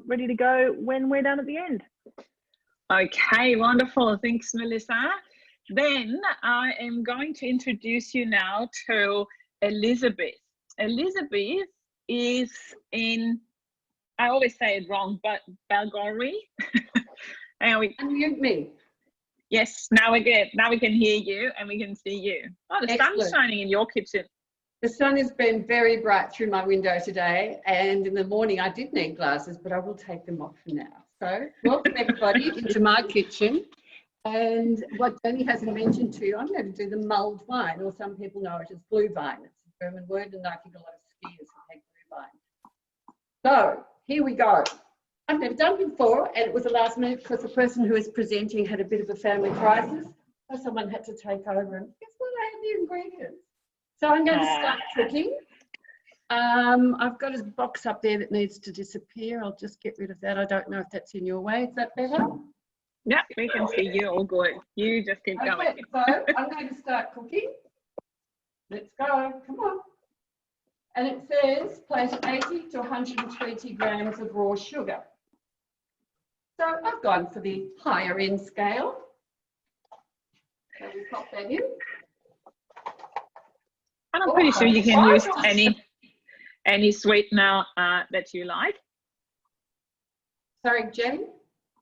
ready to go when we're done at the end. Okay, wonderful. Thanks, Melissa. Then I am going to introduce you now to Elizabeth. Elizabeth is in, I always say it wrong, but Balgorri. Unmute me. Yes, now we can hear you and we can see you. Oh, the sun's shining in your kitchen. The sun has been very bright through my window today, and in the morning I did need glasses, but I will take them off for now. So welcome everybody into my kitchen. And what Jenny hasn't mentioned to you, I'm going to do the mulled wine, or some people know it as blue vine. It's a German word, and I think a lot of skiers take blue vine. So here we go. I've never done it before, and it was the last minute because the person who was presenting had a bit of a family crisis, so someone had to take over, and guess what? I had the ingredients. So I'm going to start cooking. I've got a box up there that needs to disappear. I'll just get rid of that. I don't know if that's in your way. Is that better? Yeah, we can see you all good. You just keep going. So I'm going to start cooking. Let's go. Come on. And it says place 80 to 120 grams of raw sugar. So I've gone for the higher end scale. So we pop that in. And I'm pretty sure you can use any sweetener that you like. Sorry, Jen?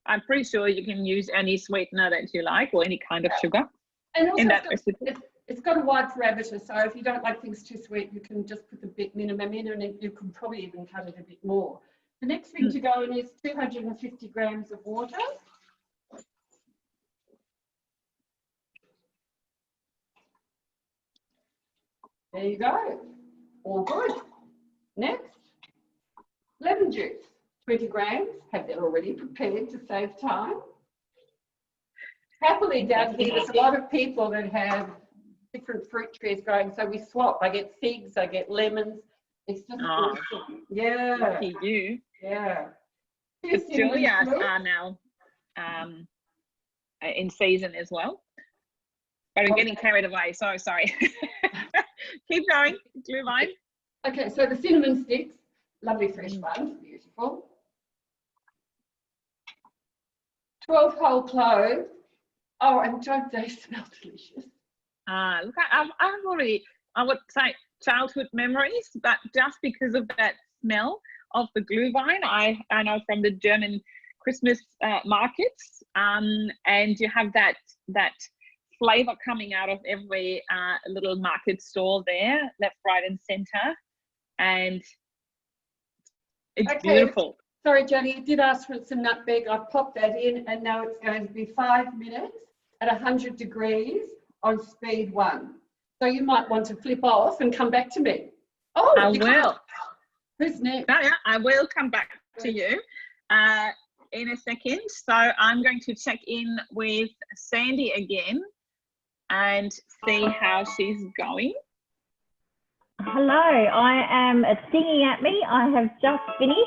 I'm pretty sure you can use any sweetener that you like, or any kind of sugar and also in that recipe. It's got a wide parameter, so if you don't like things too sweet, you can just put the bit minimum in, and you can probably even cut it a bit more. The next thing to go in is 250 grams of water. There you go. All good. Next, lemon juice, 20 grams. Have that already prepared to save time. Happily down here, there's a lot of people that have different fruit trees growing, so we swap. I get figs, I get lemons. It's just awesome. Yeah. Lucky you. Yeah. Petunias are now in season as well. But I'm getting carried away, so sorry. Keep going, blue vine. Okay, so the cinnamon sticks, lovely fresh ones, beautiful. 12 whole cloves. Oh, and don't they smell delicious? Look, I would say childhood memories, but just because of that smell of the glühwein, I know from the German Christmas markets, and you have that flavor coming out of every little market stall there, left, right, and center, and it's beautiful. Sorry, Jenny, you did ask for some nutmeg. I've popped that in, and now it's going to be 5 minutes at 100 degrees on speed 1. So you might want to flip off and come back to me. Oh, I will. Who's next? Yeah, I will come back to you in a second. So I'm going to check in with Sandy again and see how she's going. Hello, I am singing at me. I have just finished.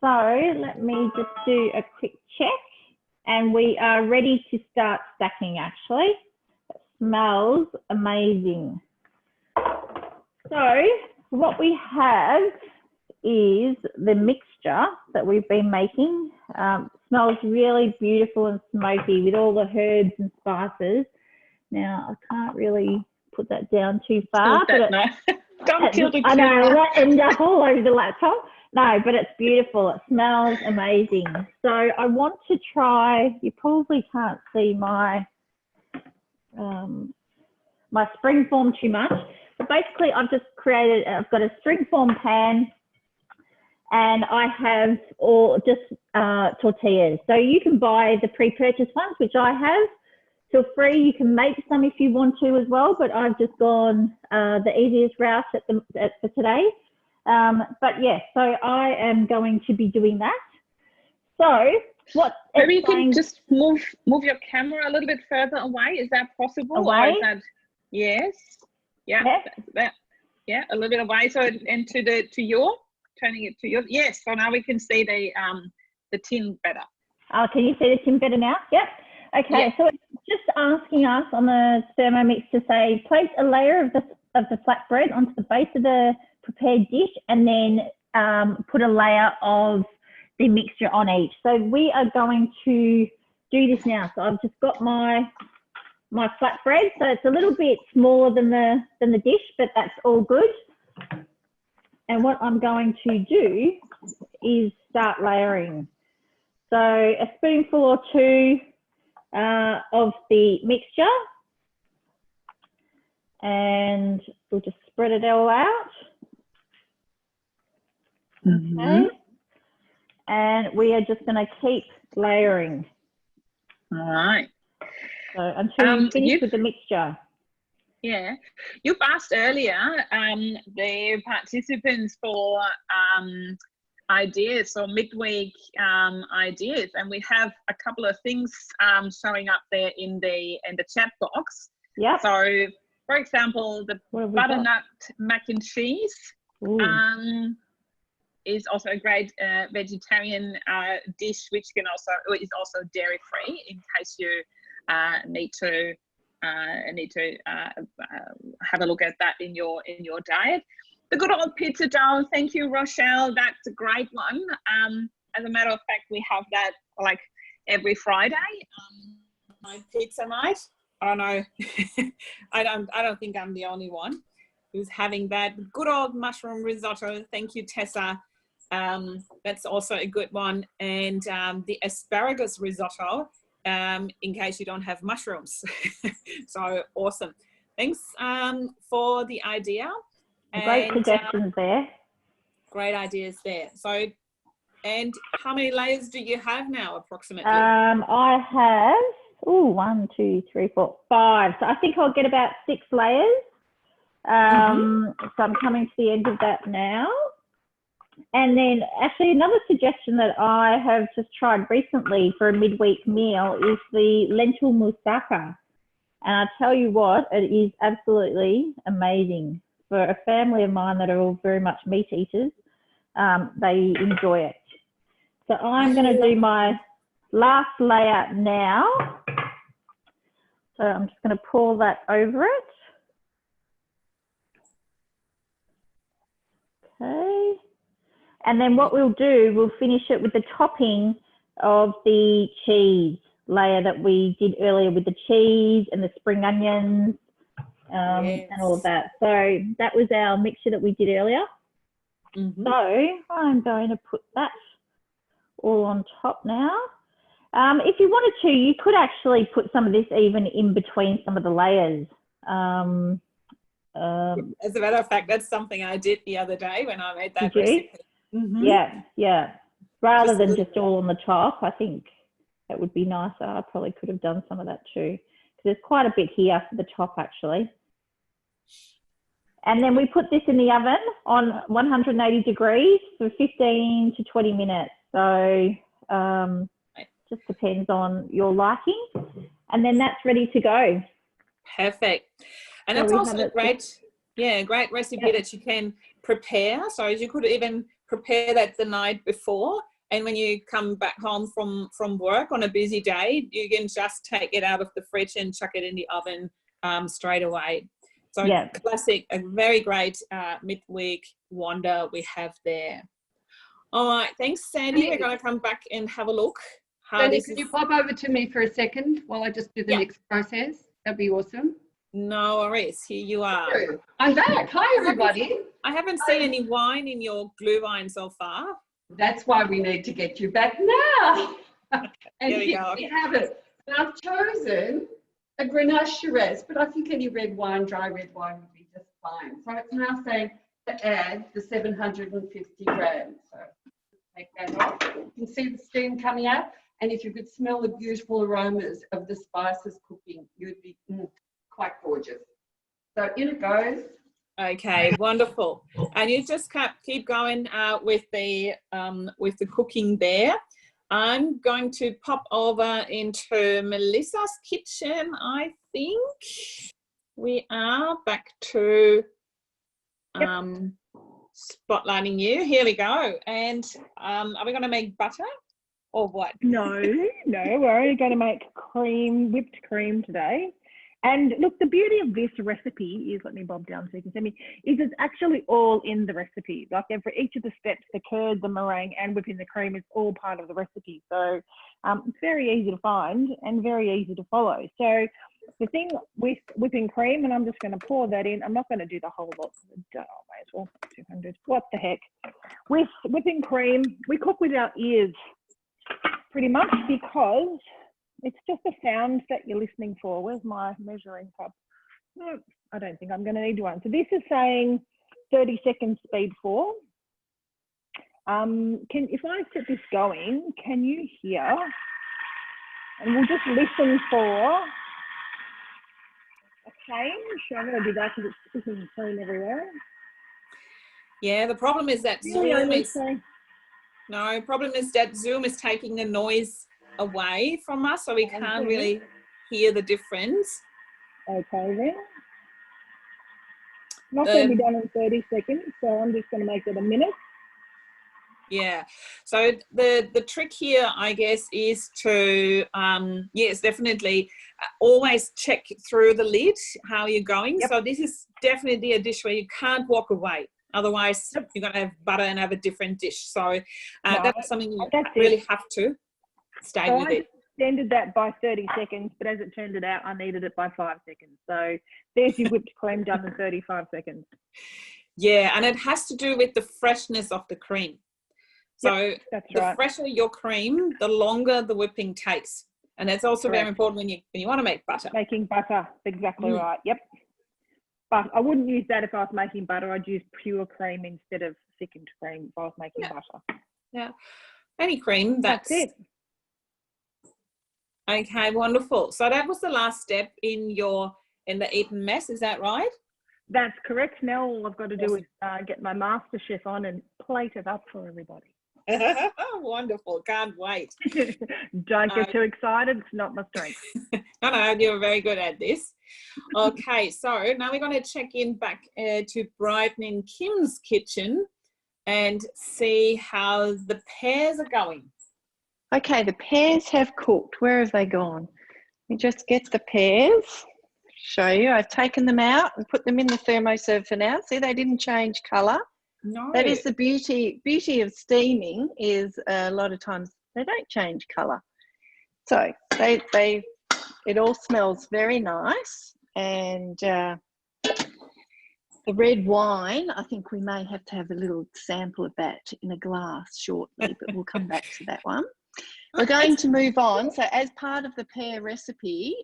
So let me just do a quick check, and we are ready to start stacking actually. It smells amazing. So what we have is the mixture that we've been making. Smells really beautiful and smoky with all the herbs and spices. Now I can't really put that down too far. Don't tilt it I too know, much. that end up all over the laptop. No, but it's beautiful. It smells amazing. So I want to try, you probably can't see my my springform too much, but basically I've just created, I've got a springform pan, and I have tortillas. So you can buy the pre-purchased ones, which I have. Feel free, you can make some if you want to as well, but I've just gone the easiest route for today. But yeah, so I am going to be doing that. So maybe you can just move your camera a little bit further away. Is that possible? Away? Or is that, yes. Yeah. Yeah, a little bit away. So and turning it to your, yes. So now we can see the tin better. Oh, can you see the tin better now? Yep. Okay. Yep. So it's just asking us on the Thermomix to say place a layer of the flatbread onto the base of the prepared dish, and then put a layer of the mixture on each. So we are going to do this now. So I've just got my flatbread. So it's a little bit smaller than the dish, but that's all good. And what I'm going to do is start layering. So a spoonful or two of the mixture. And we'll just spread it all out. Okay. And we are just going to keep layering. All right. So until you finish with the mixture. Yeah. You've asked earlier the participants for ideas or midweek ideas, and we have a couple of things showing up there in the chat box. Yeah. So, for example, the butternut mac and cheese is also a great vegetarian dish, which is also dairy free in case you need to have a look at that in your diet. The good old pizza dough. Thank you, Rochelle. That's a great one. As a matter of fact, we have that like every Friday. My pizza night. I don't know. I don't think I'm the only one who's having that. Good old mushroom risotto. Thank you, Tessa. That's also a good one. And the asparagus risotto, in case you don't have mushrooms. So awesome. Thanks for the idea. Great suggestions there. Great ideas there. So, and how many layers do you have now, approximately? I have 1, 2, 3, 4, 5. So I think I'll get about 6 layers. So I'm coming to the end of that now. And then actually another suggestion that I have just tried recently for a midweek meal is the Lentil Moussaka. And I tell you what, it is absolutely amazing. For a family of mine that are all very much meat eaters, they enjoy it. So I'm going to do my last layer now. So I'm just going to pour that over it. Okay. And then what we'll do, we'll finish it with the topping of the cheese layer that we did earlier with the cheese and the spring onions. And all of that. So that was our mixture that we did earlier. So I'm going to put that all on top now. If you wanted to, you could actually put some of this even in between some of the layers. As a matter of fact, that's something I did the other day when I made that recipe. Yeah. Rather than just all on the top, I think that would be nicer. I probably could have done some of that too. Because there's quite a bit here for the top actually. And then we put this in the oven on 180 degrees for 15 to 20 minutes. So just depends on your liking. And then that's ready to go. Perfect. And that's also a great recipe that you can prepare. So you could even prepare that the night before. And when you come back home from work on a busy day, you can just take it out of the fridge and chuck it in the oven straight away. So classic, a very great midweek wonder we have there. All right, thanks, Sandy. We're going to come back and have a look. Sandy, can you pop over to me for a second while I just do the next process? That'd be awesome. No worries. Here you are. I'm back. Hi, everybody. I haven't seen any wine in your glue wine so far. That's why we need to get you back now. And here we go. We have it. And I've chosen a Grenache Shiraz, but I think any red wine, dry red wine would be just fine. So it's now saying to add the 750 grams. So take that off. You can see the steam coming out. And if you could smell the beautiful aromas of the spices cooking, you'd be quite gorgeous. So in it goes. Okay, wonderful. And you just keep going with the cooking there. I'm going to pop over into Melissa's kitchen. I think we are back to spotlighting you. Here we go. And are we going to make butter or what? No, we're only going to make whipped cream today. And look, the beauty of this recipe is, let me bob down so you can see me, is it's actually all in the recipe. Like for each of the steps, the curd, the meringue and whipping the cream is all part of the recipe. So it's very easy to find and very easy to follow. So the thing with whipping cream, and I'm just going to pour that in. I'm not going to do the whole lot. Oh, may as well, 200. What the heck? With whipping cream, we cook with our ears pretty much because It's just a sound that you're listening for. Where's my measuring cup? No, I don't think I'm going to need one. So this is saying 30 seconds speed 4. If I set this going, can you hear? And we'll just listen for a change. I'm going to do that because it's sticking clean everywhere. Yeah, the problem is that Zoom is taking the noise away from us, so we can't really hear the difference. Okay then. Not going to be done in 30 seconds, so I'm just going to make it a minute. Yeah, so the trick here, I guess, is to, yes, definitely always check through the lid how you're going. Yep. So this is definitely a dish where you can't walk away. Otherwise, you're going to have butter and have a different dish. So that's something you really have to stay with it. Extended that by 30 seconds, but as it turned it out, I needed it by 5 seconds. So there's your whipped cream done in 35 seconds. Yeah, and it has to do with the freshness of the cream. So the fresher your cream, the longer the whipping takes. And that's also very important when you want to make butter. Making butter, exactly right, yep. But I wouldn't use that if I was making butter. I'd use pure cream instead of thickened cream if I was making butter. Yeah, any cream, that's it. Okay, wonderful. So that was the last step in the eaten mess, is that right? That's correct. Now all I've got to do is get my master chef on and plate it up for everybody. Wonderful, can't wait. Don't get too excited, it's not my strength. No, you're very good at this. Okay, so now we're going to check in back to Brightening Kim's kitchen and see how the pears are going. Okay, the pears have cooked. Where have they gone? You just get the pears. Show you. I've taken them out and put them in the thermoserve for now. See, they didn't change colour. No. That is the beauty of steaming, is a lot of times they don't change colour. So it all smells very nice. And the red wine, I think we may have to have a little sample of that in a glass shortly, but we'll come back to that one. We're going to move on. So as part of the pear recipe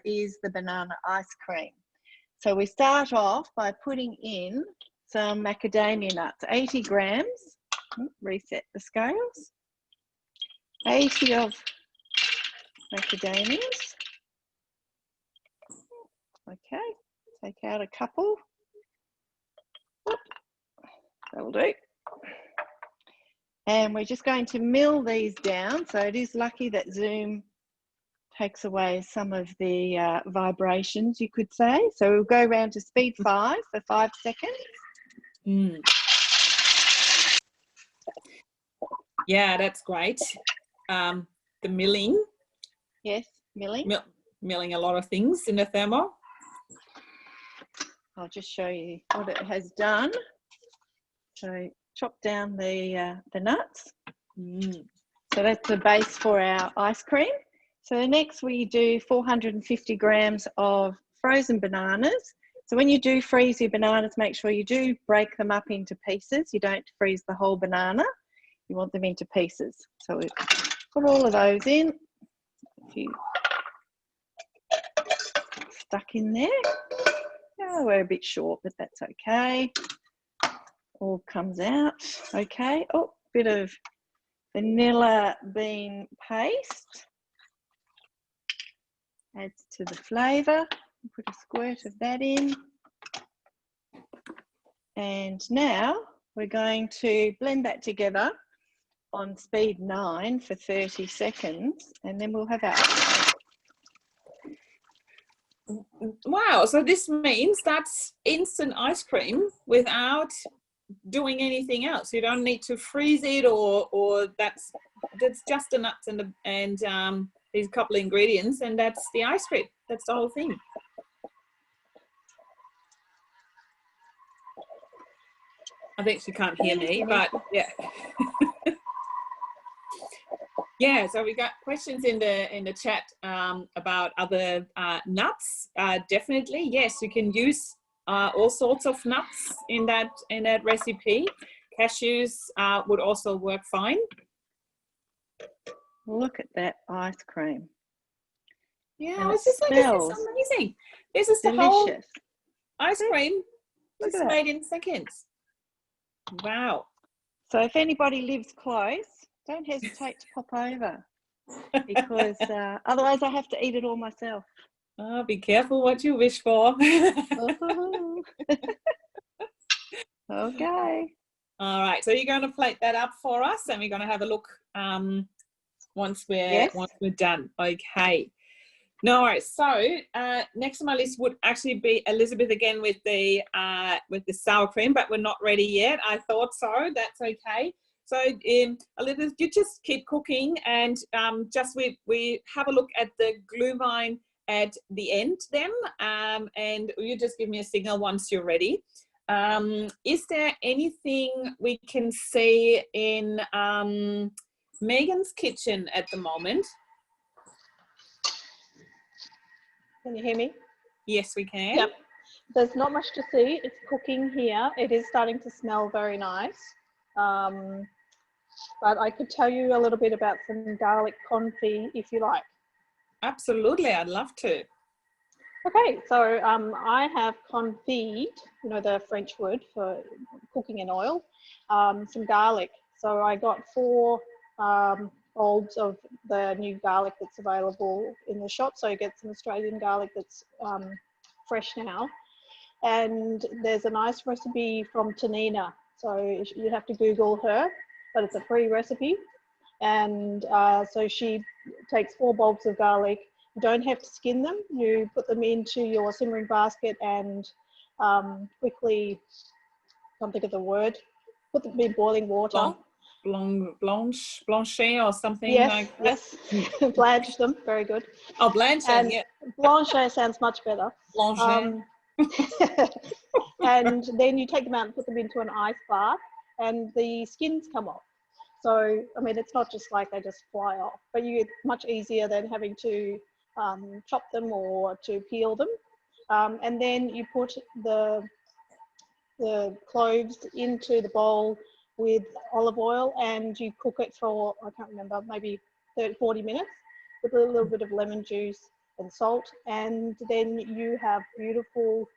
is the banana ice cream. So we start off by putting in some macadamia nuts, 80 grams. Reset the scales. 80 of macadamias. Okay, take out a couple. That'll do. And we're just going to mill these down. So it is lucky that Zoom takes away some of the vibrations, you could say. So we'll go around to speed 5 for 5 seconds. Yeah, that's great. The milling. Yes, milling. Milling a lot of things in the thermo. I'll just show you what it has done. So chop down the nuts. So that's the base for our ice cream. So next we do 450 grams of frozen bananas. So when you do freeze your bananas, make sure you do break them up into pieces. You don't freeze the whole banana. You want them into pieces. So we put all of those in. A few stuck in there. Oh, we're a bit short, but that's okay. All comes out. Okay. Oh, bit of vanilla bean paste. Adds to the flavour. Put a squirt of that in. And now we're going to blend that together on speed 9 for 30 seconds, and then we'll have our. Wow, so this means that's instant ice cream without doing anything else. You don't need to freeze it, or that's just the nuts and these couple of ingredients, and that's the ice cream. That's the whole thing. I think she can't hear me, but yeah. Yeah, so we got questions in the chat about other nuts. Definitely, yes, you can use all sorts of nuts in that recipe. Cashews would also work fine. Look at that ice cream. Yeah, And I it was just like, this is smells amazing. This is the whole delicious. ice cream Look just at that. made in seconds. Wow. So if anybody lives close, don't hesitate to pop over, because otherwise I have to eat it all myself. Oh, be careful what you wish for. Okay. All right, so you're going to plate that up for us, and we're going to have a look once we're done. Okay. No worries. So next on my list would actually be Elizabeth again with the sour cream, but we're not ready yet. I thought so. That's okay. So Elizabeth, you just keep cooking, and just we have a look at the glühwein at the end then, and you just give me a signal once you're ready. Is there anything we can see in Megan's kitchen at the moment? Can you hear me? Yes, we can. Yep. There's not much to see. It's cooking here. It is starting to smell very nice. But I could tell you a little bit about some garlic confit if you like. Absolutely, I'd love to. Okay, so I have confit, you know, the French word for cooking in oil, some garlic. So I got 4 bulbs of the new garlic that's available in the shop. So you get some Australian garlic that's fresh now. And there's a nice recipe from Tanina. So you have to Google her, but it's a free recipe. And so she takes 4 bulbs of garlic. You don't have to skin them. You put them into your simmering basket and quickly, can't think of the word, put them in boiling water. Blanche or something like that. Yes, blanch them, very good. Oh, blanch them, yeah. Blanche sounds much better. Blanche. And then you take them out and put them into an ice bath, and the skins come off. So, I mean, it's not just like they just fly off, but it's much easier than having to chop them or to peel them. And then you put the cloves into the bowl with olive oil, and you cook it for, I can't remember, maybe 40 minutes with a little bit of lemon juice and salt. And then you have beautiful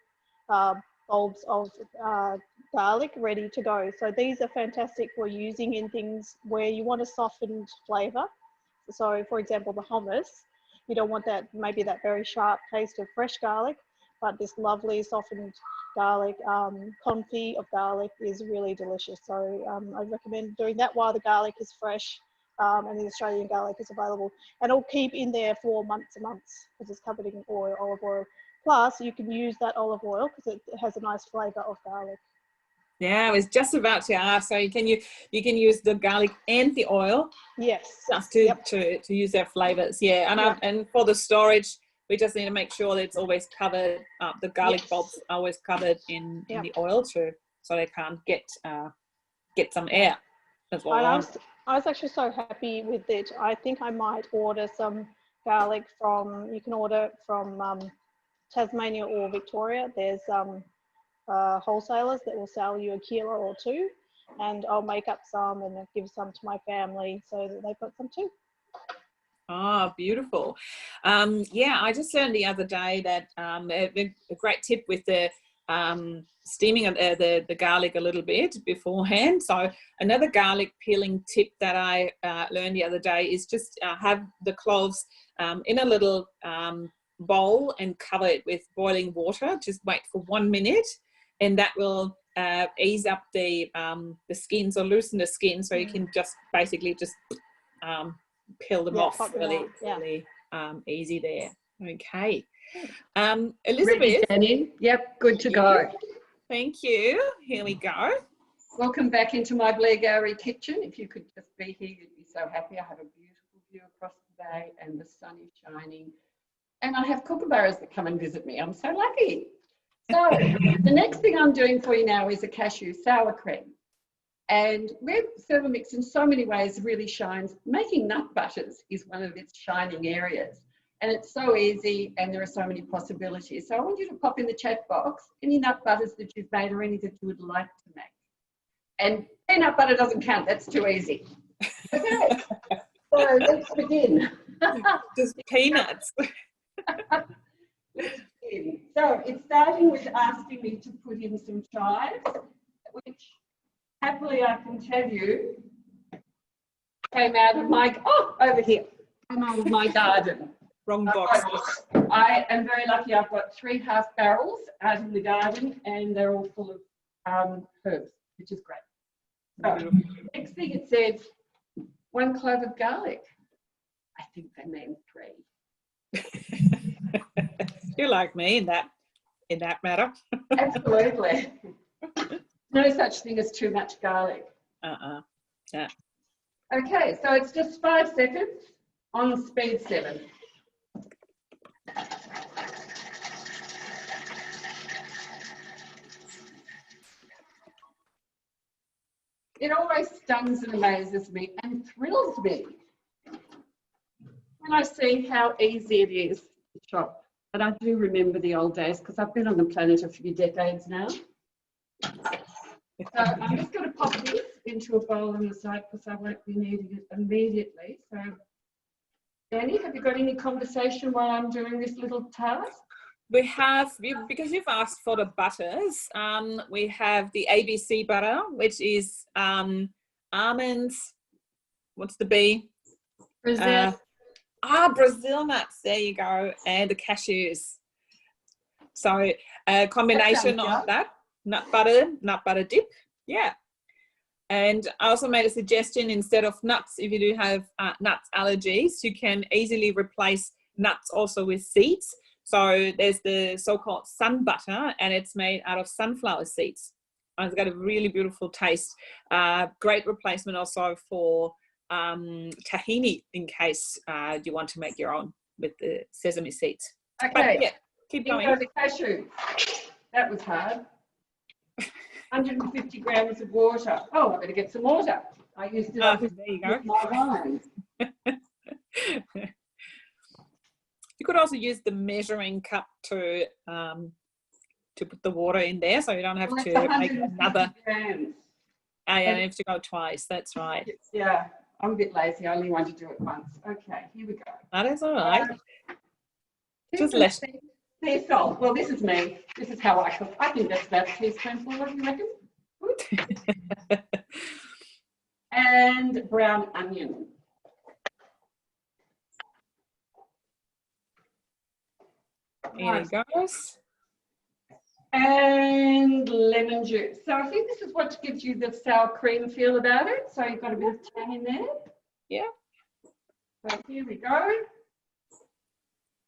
bulbs of garlic ready to go. So these are fantastic for using in things where you want a softened flavour. So for example, the hummus, you don't want that, maybe that very sharp taste of fresh garlic, but this lovely softened garlic, confit of garlic is really delicious. So I recommend doing that while the garlic is fresh and the Australian garlic is available. And it'll keep in there for months and months because it's covered in oil, olive oil. Plus, you can use that olive oil because it has a nice flavour of garlic. Yeah, I was just about to ask. So you can use the garlic and the oil. Yes. Just to use their flavors. Yeah, and and for the storage, we just need to make sure that it's always covered. The garlic bulbs are always covered in the oil so they can't get some air as well. I was actually so happy with it. I think I might order some garlic from. You can order from Tasmania or Victoria. There's wholesalers that will sell you 1 kilo or 2, and I'll make up some and give some to my family so that they've got some too. Ah, beautiful. Yeah, I just learned the other day that a great tip with the steaming the garlic a little bit beforehand. So another garlic peeling tip that I learned the other day is just have the cloves in a little bowl and cover it with boiling water. Just wait for 1 minute, and that will ease up the skins or loosen the skin, so you can just basically just peel them off really easy there. Okay. Elizabeth. Ready, Jenny? Yep, good to go. Thank you. Here we go. Welcome back into my Blairgowrie kitchen. If you could just be here, you'd be so happy. I have a beautiful view across the bay and the sun is shining. And I have kookaburras that come and visit me. I'm so lucky. So the next thing I'm doing for you now is a cashew sour cream. And where Thermomix in so many ways really shines, making nut butters is one of its shining areas. And it's so easy and there are so many possibilities. So I want you to pop in the chat box any nut butters that you've made or any that you would like to make. And peanut butter doesn't count, that's too easy. Okay, so let's begin. Just peanuts. Let's begin. So it's starting with asking me to put in some chives, which happily I can tell you came out of my, over here, came out of my garden. Wrong box. I am very lucky. I've got 3 half barrels out in the garden and they're all full of herbs, which is great. So next thing it said 1 clove of garlic. I think they mean 3. You're like me in that matter. Absolutely. No such thing as too much garlic. Yeah. Okay, so it's just 5 seconds on speed 7. It always stuns and amazes me and thrills me when I see how easy it is to chop. But I do remember the old days because I've been on the planet a few decades now. So I'm just going to pop this into a bowl on the side because I won't be needing it immediately. So, Danny, have you got any conversation while I'm doing this little task? We have, because you've asked for the butters, we have the ABC butter, which is almonds, what's the B? Brazil. Brazil nuts, there you go, and the cashews. So a combination of that, nut butter dip, yeah. And I also made a suggestion, instead of nuts, if you do have nuts allergies, you can easily replace nuts also with seeds. So there's the so-called sun butter, and it's made out of sunflower seeds. And it's got a really beautiful taste. Great replacement also for tahini, in case you want to make your own with the sesame seeds. Okay, but yeah, keep going. The cashew. That was hard. 150 grams of water. Oh, I better get some water. I used it up with, there you go. with my wine. You could also use the measuring cup to put the water in there, so you don't have to make another. Grams. You don't have to go twice. That's right. Yeah, I'm a bit lazy. I only want to do it once. Okay, here we go. That is all right. Just less. Sea salt. Well, this is me. This is how I cook. I think that's about a teaspoonful. What do you reckon? And brown onion. Here it goes. And lemon juice. So I think this is what gives you the sour cream feel about it. So you've got a bit of tang in there. Yeah. So here we go.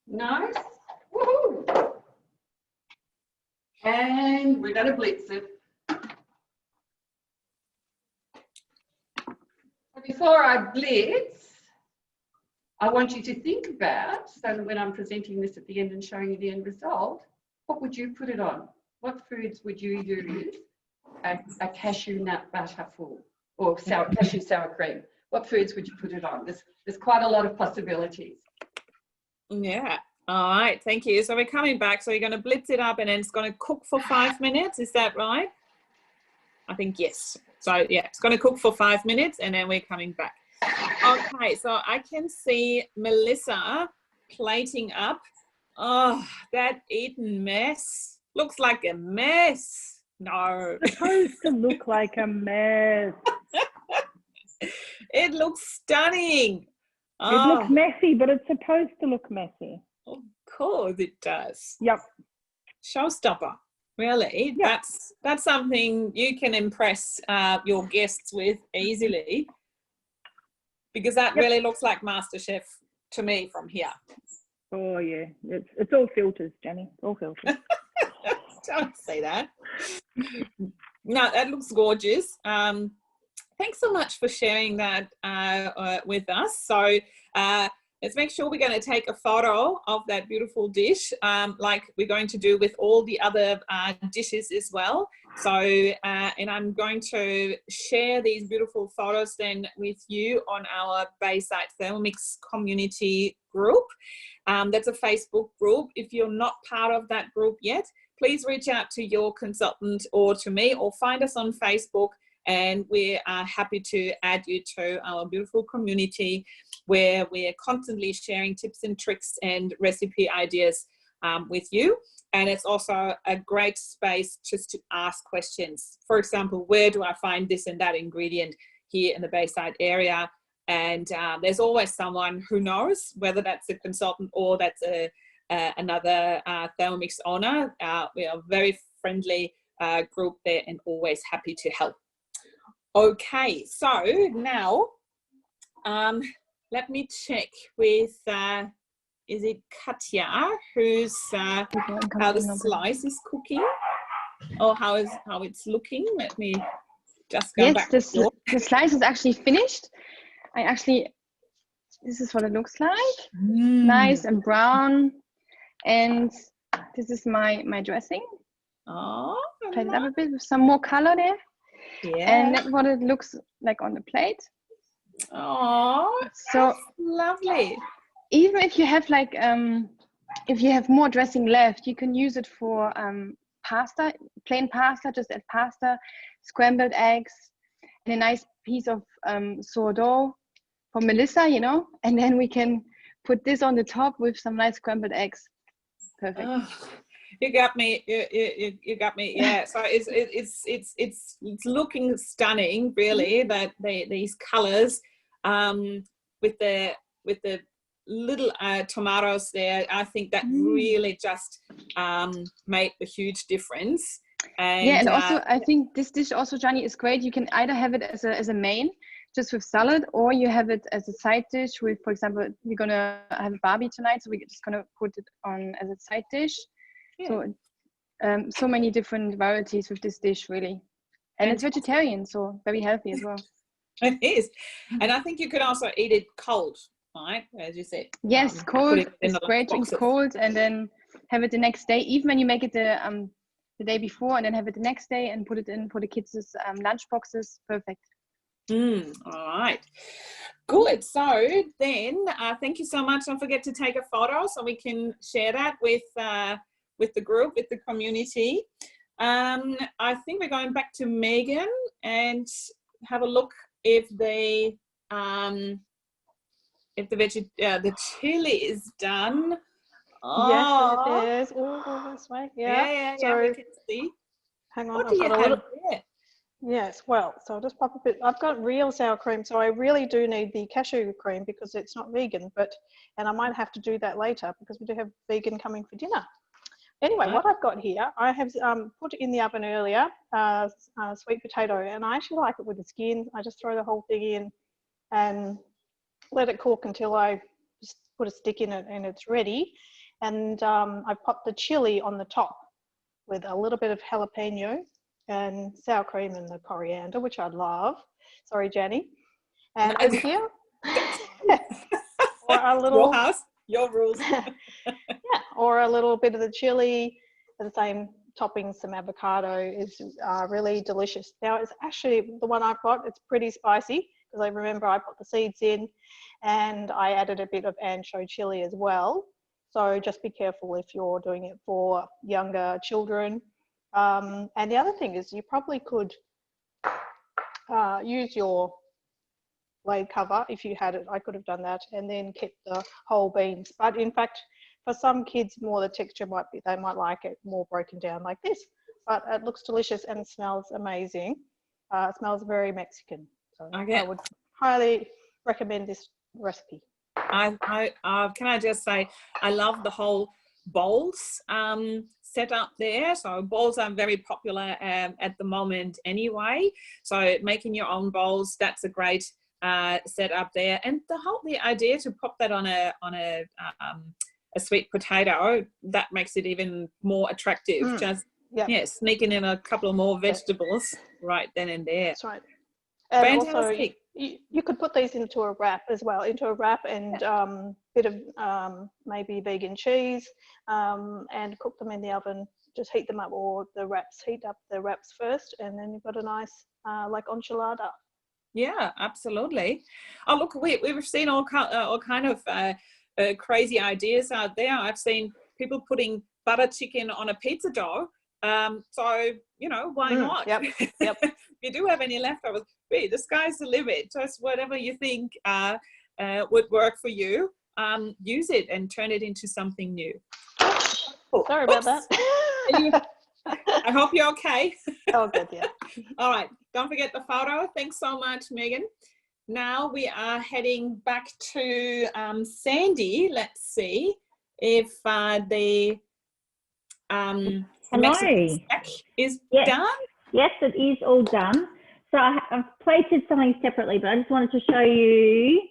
Nice. Woohoo! And we're going to blitz it. Before I blitz, I want you to think about, so that when I'm presenting this at the end and showing you the end result, what would you put it on? What foods would you use a cashew nut butter for, or cashew sour cream? What foods would you put it on? There's quite a lot of possibilities. Yeah. All right. Thank you. So we're coming back. So you're going to blitz it up and then it's going to cook for 5 minutes. Is that right? I think yes. So yeah, it's going to cook for 5 minutes and then we're coming back. Okay. So I can see Melissa plating up. Oh, that eaten mess looks like a mess. No. It's supposed to look like a mess. It looks stunning. It looks messy, but it's supposed to look messy. Of course it does. Yep. Showstopper. Really? Yep. That's something you can impress your guests with easily, because that really looks like MasterChef to me from here. Oh yeah, it's all filters, Jenny. All filters. Don't say that. No, that looks gorgeous. Thanks so much for sharing that with us. So let's make sure we're going to take a photo of that beautiful dish, like we're going to do with all the other dishes as well. So, and I'm going to share these beautiful photos then with you on our Bayside Thermomix community group. That's a Facebook group. If you're not part of that group yet, please reach out to your consultant or to me, or find us on Facebook. and we are happy to add you to our beautiful community where we're constantly sharing tips and tricks and recipe ideas with you. And it's also a great space just to ask questions. For example, where do I find this and that ingredient here in the Bayside area? And there's always someone who knows, whether that's a consultant or that's another Thermomix owner. We are a very friendly group there and always happy to help. Okay, so now let me check with, is it Katja, who's how the slice is cooking or how it's looking? Let me just go back. Yes, the slice is actually finished. This is what it looks like. Nice and brown. And this is my dressing. Oh, Plate it up a bit with some more color there. Yeah. And that's what it looks like on the plate. Oh, so lovely. Even if you have like if you have more dressing left, you can use it for pasta, plain pasta, just add pasta, scrambled eggs, and a nice piece of sourdough for Melissa, you know, and then we can put this on the top with some nice scrambled eggs. Perfect. Oh, you got me. You got me. Yeah. So it's looking stunning, really. That these colors, with the little tomatoes there, I think that really just made a huge difference. And yeah, and also I think this dish also, Johnny, is great. You can either have it as a main, just with salad, or you have it as a side dish with, for example, we're gonna have a Barbie tonight, so we're just gonna put it on as a side dish. Yeah. So so many different varieties with this dish, really. And it's vegetarian, so very healthy as well. It is. And I think you could also eat it cold, right? As you said. Yes, cold. It's great to eat cold and then have it the next day. Even when you make it the day before and then have it the next day and put it in for the kids' lunch boxes. Perfect. All right. Good. So then, thank you so much. Don't forget to take a photo so we can share that with the group, with the community. I think we're going back to Megan and have a look if the chili is done. Oh. Yes, it is. Oh, that's right. Yeah. So we can see. Hang on. What do you have there? Yes, well, so I'll just pop a bit. I've got real sour cream, so I really do need the cashew cream because it's not vegan, and I might have to do that later because we do have vegan coming for dinner. Anyway, what I've got here, I have put in the oven earlier, sweet potato, and I actually like it with the skin. I just throw the whole thing in and let it cook until I just put a stick in it and it's ready. And I popped the chili on the top with a little bit of jalapeno and sour cream and the coriander, which I love. Sorry, Jenny. And over here, or a little your house, your rules. Yeah, or a little bit of the chili, and the same toppings, some avocado is really delicious. Now, it's actually the one I've got. It's pretty spicy because I remember I put the seeds in, and I added a bit of ancho chili as well. So just be careful if you're doing it for younger children. And the other thing is you probably could use your blade cover if you had it. I could have done that and then kept the whole beans. But in fact, for some kids, the texture they might like it more broken down like this. But it looks delicious and it smells amazing. It smells very Mexican. So I would highly recommend this recipe. Can I just say, I love the whole bowls set up there. So bowls are very popular at the moment anyway. So making your own bowls, that's a great setup there. And the idea to pop that on a sweet potato, that makes it even more attractive. Sneaking in a couple of more vegetables right then and there. That's right. And fantastic. Also, you could put these into a wrap as well, and bit of maybe vegan cheese, and cook them in the oven. Just heat them up, or heat up the wraps first, and then you've got a nice like enchilada. Yeah, absolutely. Oh, look, we've seen all kind of crazy ideas out there. I've seen people putting butter chicken on a pizza dough So, you know, why not? Yep. If you do have any leftovers, hey, the sky's the limit. Just whatever you think would work for you, use it and turn it into something new. Sorry about that. I hope you're okay. Oh, good, yeah. All right. Don't forget the photo. Thanks so much, Megan. Now we are heading back to Sandy. Let's see if the Mexican snack is done. Yes, it is all done. So I've plated something separately, but I just wanted to show you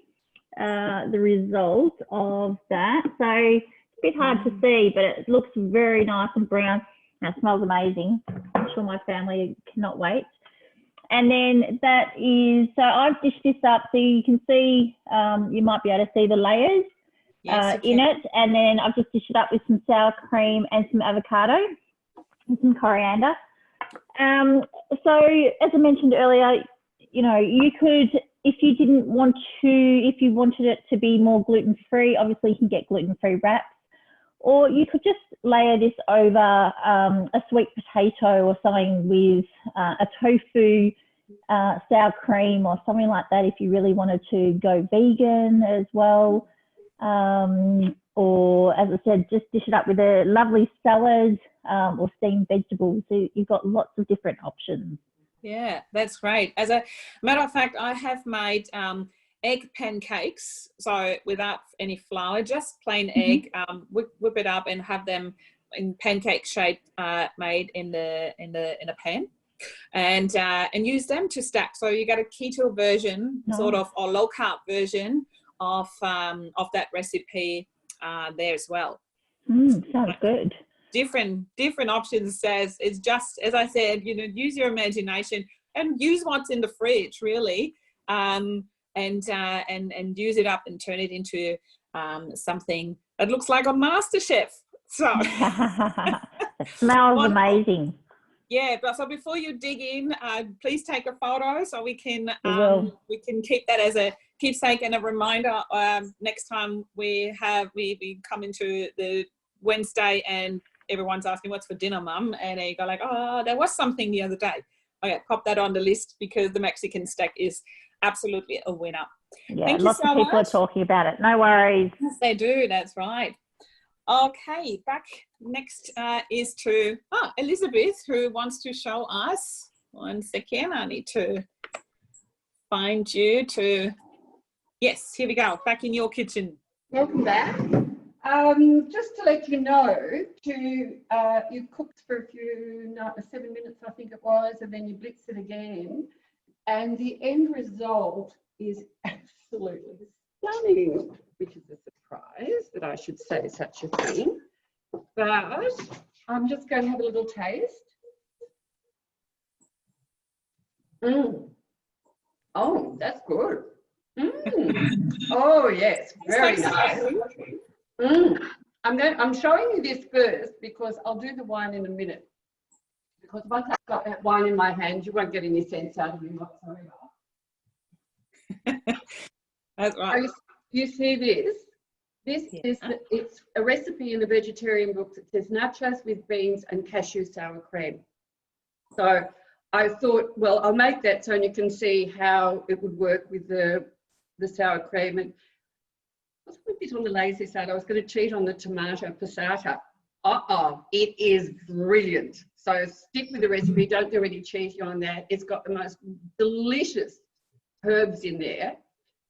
the result of that. So it's a bit hard to see, but it looks very nice and brown. And it smells amazing. I'm sure my family cannot wait. And then that is, so I've dished this up so you can see, you might be able to see the layers in it. And then I've just dished it up with some sour cream and some avocado and some coriander. So as I mentioned earlier, you know, you could, if you didn't want to, if you wanted it to be more gluten-free, obviously you can get gluten-free wraps. Or you could just layer this over a sweet potato or something with a tofu, sour cream or something like that if you really wanted to go vegan as well. Or, as I said, just dish it up with a lovely salad or steamed vegetables. So you've got lots of different options. Yeah, that's great. As a matter of fact, I have made egg pancakes, so without any flour, just plain egg, whip it up and have them in pancake shape, made in a pan, and use them to stack. So you get a keto version, sort of, or low carb version of that recipe there as well. Sounds good. Different options. Says it's just, as I said, you know, use your imagination and use what's in the fridge, really. And use it up and turn it into something that looks like a MasterChef. So it smells amazing. Yeah, but so before you dig in, please take a photo so we can keep that as a keepsake and a reminder. Next time we come into the Wednesday and everyone's asking what's for dinner, Mum, and you go like, oh, there was something the other day. Okay, pop that on the list because the Mexican stack is absolutely a winner. Yeah, Thank lots you so of people much. are talking about it. No worries. Yes, they do. That's right. Okay, back next is to Elizabeth, who wants to show us. 1 second, I need to find you to. Yes, here we go. Back in your kitchen. Welcome back. Just to let you know, you cooked for 7 minutes, I think it was, and then you blitz it again. And the end result is absolutely stunning, which is a surprise that I should say such a thing. But I'm just going to have a little taste. Oh, that's good. Oh, yes, very nice. I'm showing you this first because I'll do the wine in a minute. Because once I've got that wine in my hand, you won't get any sense out of me whatsoever. That's right. So you see this? It's a recipe in the vegetarian books. It says nachos with beans and cashew sour cream. So I thought, well, I'll make that so you can see how it would work with the sour cream. And I was a bit on the lazy side. I was going to cheat on the tomato passata. It is brilliant. So stick with the recipe. Don't do any cheating on that. It's got the most delicious herbs in there.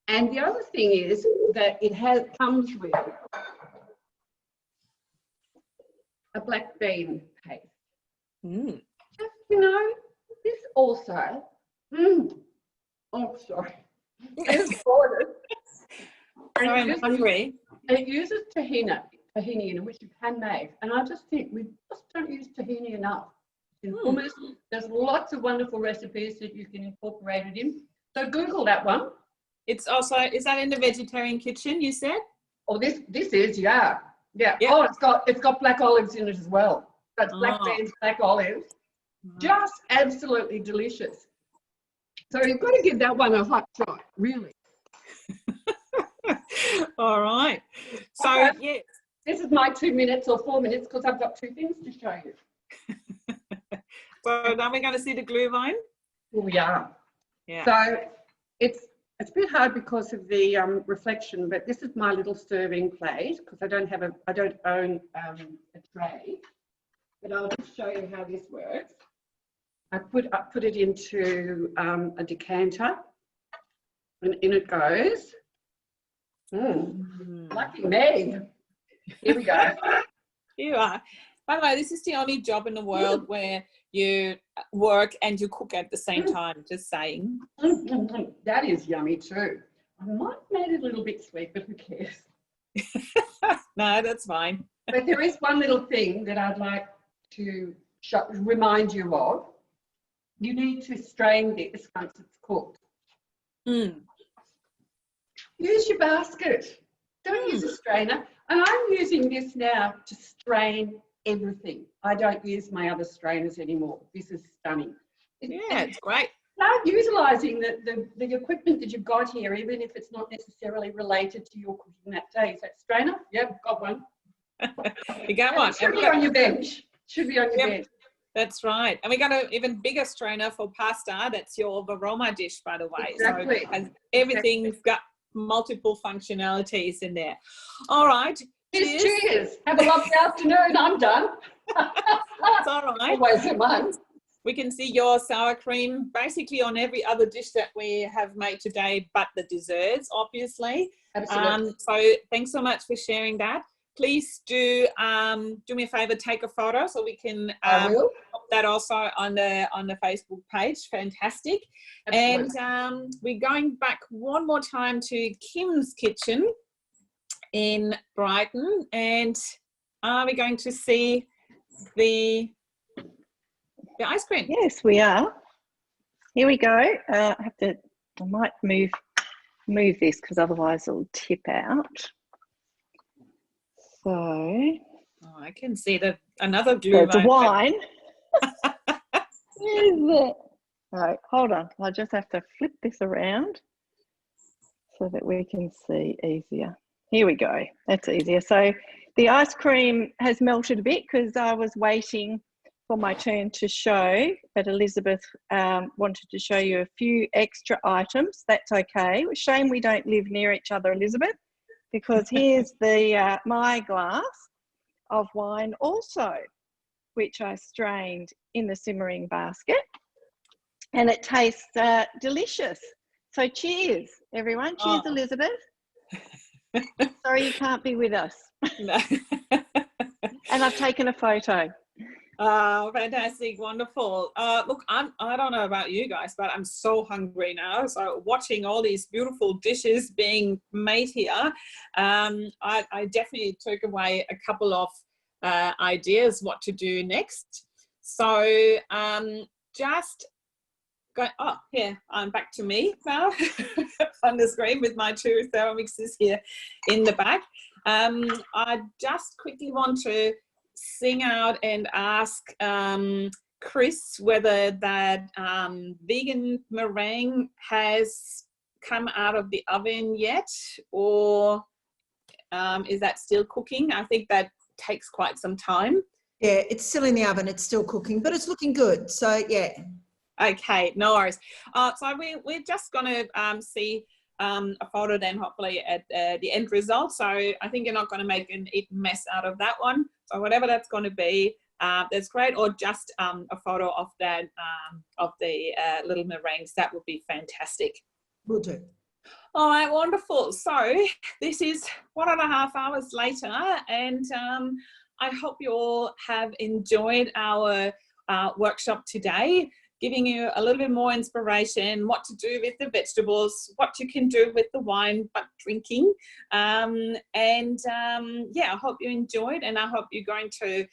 And the other thing is that it comes with a black bean paste. Just, this also, oh, sorry. It's gorgeous. I'm hungry. It uses tahini in it, which is handmade. And I just think we just don't use tahini enough. In hummus, there's lots of wonderful recipes that you can incorporate it in. So Google that one. It's also, is that in the vegetarian kitchen, you said? Oh, this is, yeah. Oh, it's got black olives in it as well. That's black beans, black olives. Just absolutely delicious. So you've got to give that one a hot try, really. All right. So, okay. Yes. This is my 2 minutes or 4 minutes because I've got two things to show you. So now we're going to see the glühwein. Here we are. Yeah. So it's a bit hard because of the reflection, but this is my little serving plate because I don't own a tray. But I'll just show you how this works. I put it into a decanter, and in it goes. Lucky me. Here we go. You are. By the way, this is the only job in the world where you work and you cook at the same time, just saying. That is yummy too. I might have made it a little bit sweet, but who cares? No, that's fine. But there is one little thing that I'd like to remind you of. You need to strain this once it's cooked. Use your basket. Don't use a strainer. And I'm using this now to strain everything. I don't use my other strainers anymore. This is stunning. Yeah, it's great. Start utilising the equipment that you've got here, even if it's not necessarily related to your cooking that day. So strainer, yep, got one. You got one. Should be on your bench. Should be on your bench. That's right. And we got an even bigger strainer for pasta. That's your Varoma dish, by the way. Exactly. So everything's got multiple functionalities in there. All right. Cheers. Have a lovely afternoon. I'm done. That's all right. Always at once. We can see your sour cream basically on every other dish that we have made today, but the desserts, obviously. Absolutely. So thanks so much for sharing that. Please do me a favor, take a photo so we can put that also on the Facebook page. Fantastic. Absolutely. And we're going back one more time to Kim's kitchen in Brighton, and are we going to see the ice cream? Yes, we are. Here we go. I might move this because otherwise it'll tip out. So I can see another glue. It's a wine. Is it? Right, hold on. I just have to flip this around so that we can see easier. Here we go. That's easier. So the ice cream has melted a bit because I was waiting for my turn to show, but Elizabeth wanted to show you a few extra items. That's okay. Shame we don't live near each other, Elizabeth, because here's the my glass of wine also, which I strained in the simmering basket, and it tastes delicious. So cheers, everyone. Cheers, Elizabeth. Sorry you can't be with us. No. And I've taken a photo. Oh, fantastic, wonderful. Look, I don't know about you guys, but I'm so hungry now. So watching all these beautiful dishes being made here, I definitely took away a couple of ideas what to do next. So just go, I'm back to me now on the screen with my two Thermomixes here in the back. I just quickly want to sing out and ask Chris whether that vegan meringue has come out of the oven yet, or is that still cooking? I think that takes quite some time. Yeah, it's still in the oven. It's still cooking, but it's looking good. So, yeah. Okay, no worries. So we're just going to see a photo then hopefully at the end result. So I think you're not going to make an mess out of that one. So whatever that's going to be, that's great. Or just a photo of that of the little meringues. That would be fantastic. Will do. All right, wonderful. So this is 1.5 hours later, and I hope you all have enjoyed our workshop today, giving you a little bit more inspiration, what to do with the vegetables, what you can do with the wine, but drinking. Yeah, I hope you enjoyed, and I hope you're going to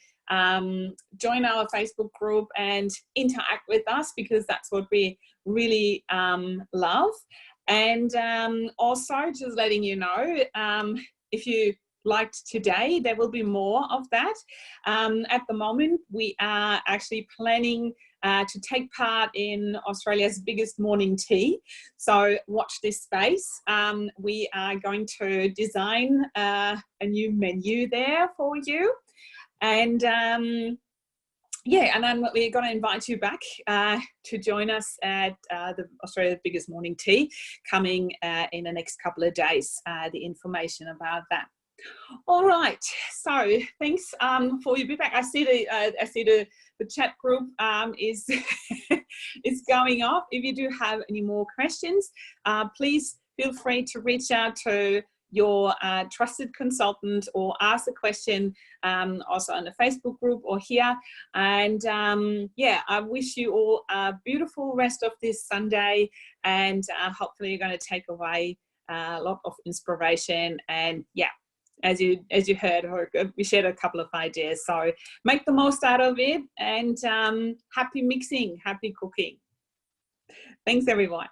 join our Facebook group and interact with us, because that's what we really love. And also just letting you know, if you liked today, there will be more of that. At the moment, we are actually planning to take part in Australia's biggest morning tea. So watch this space. We are going to design a new menu there for you. And yeah, and then we're going to invite you back to join us at the Australia's Biggest Morning Tea coming in the next couple of days, the information about that. All right, so thanks for your feedback. I see the chat group is is going off. If you do have any more questions, please feel free to reach out to your trusted consultant or ask a question also on the Facebook group or here. And yeah, I wish you all a beautiful rest of this Sunday, and hopefully you're going to take away a lot of inspiration. And yeah, as you heard, we shared a couple of ideas, so make the most out of it, and happy mixing, happy cooking. Thanks everyone.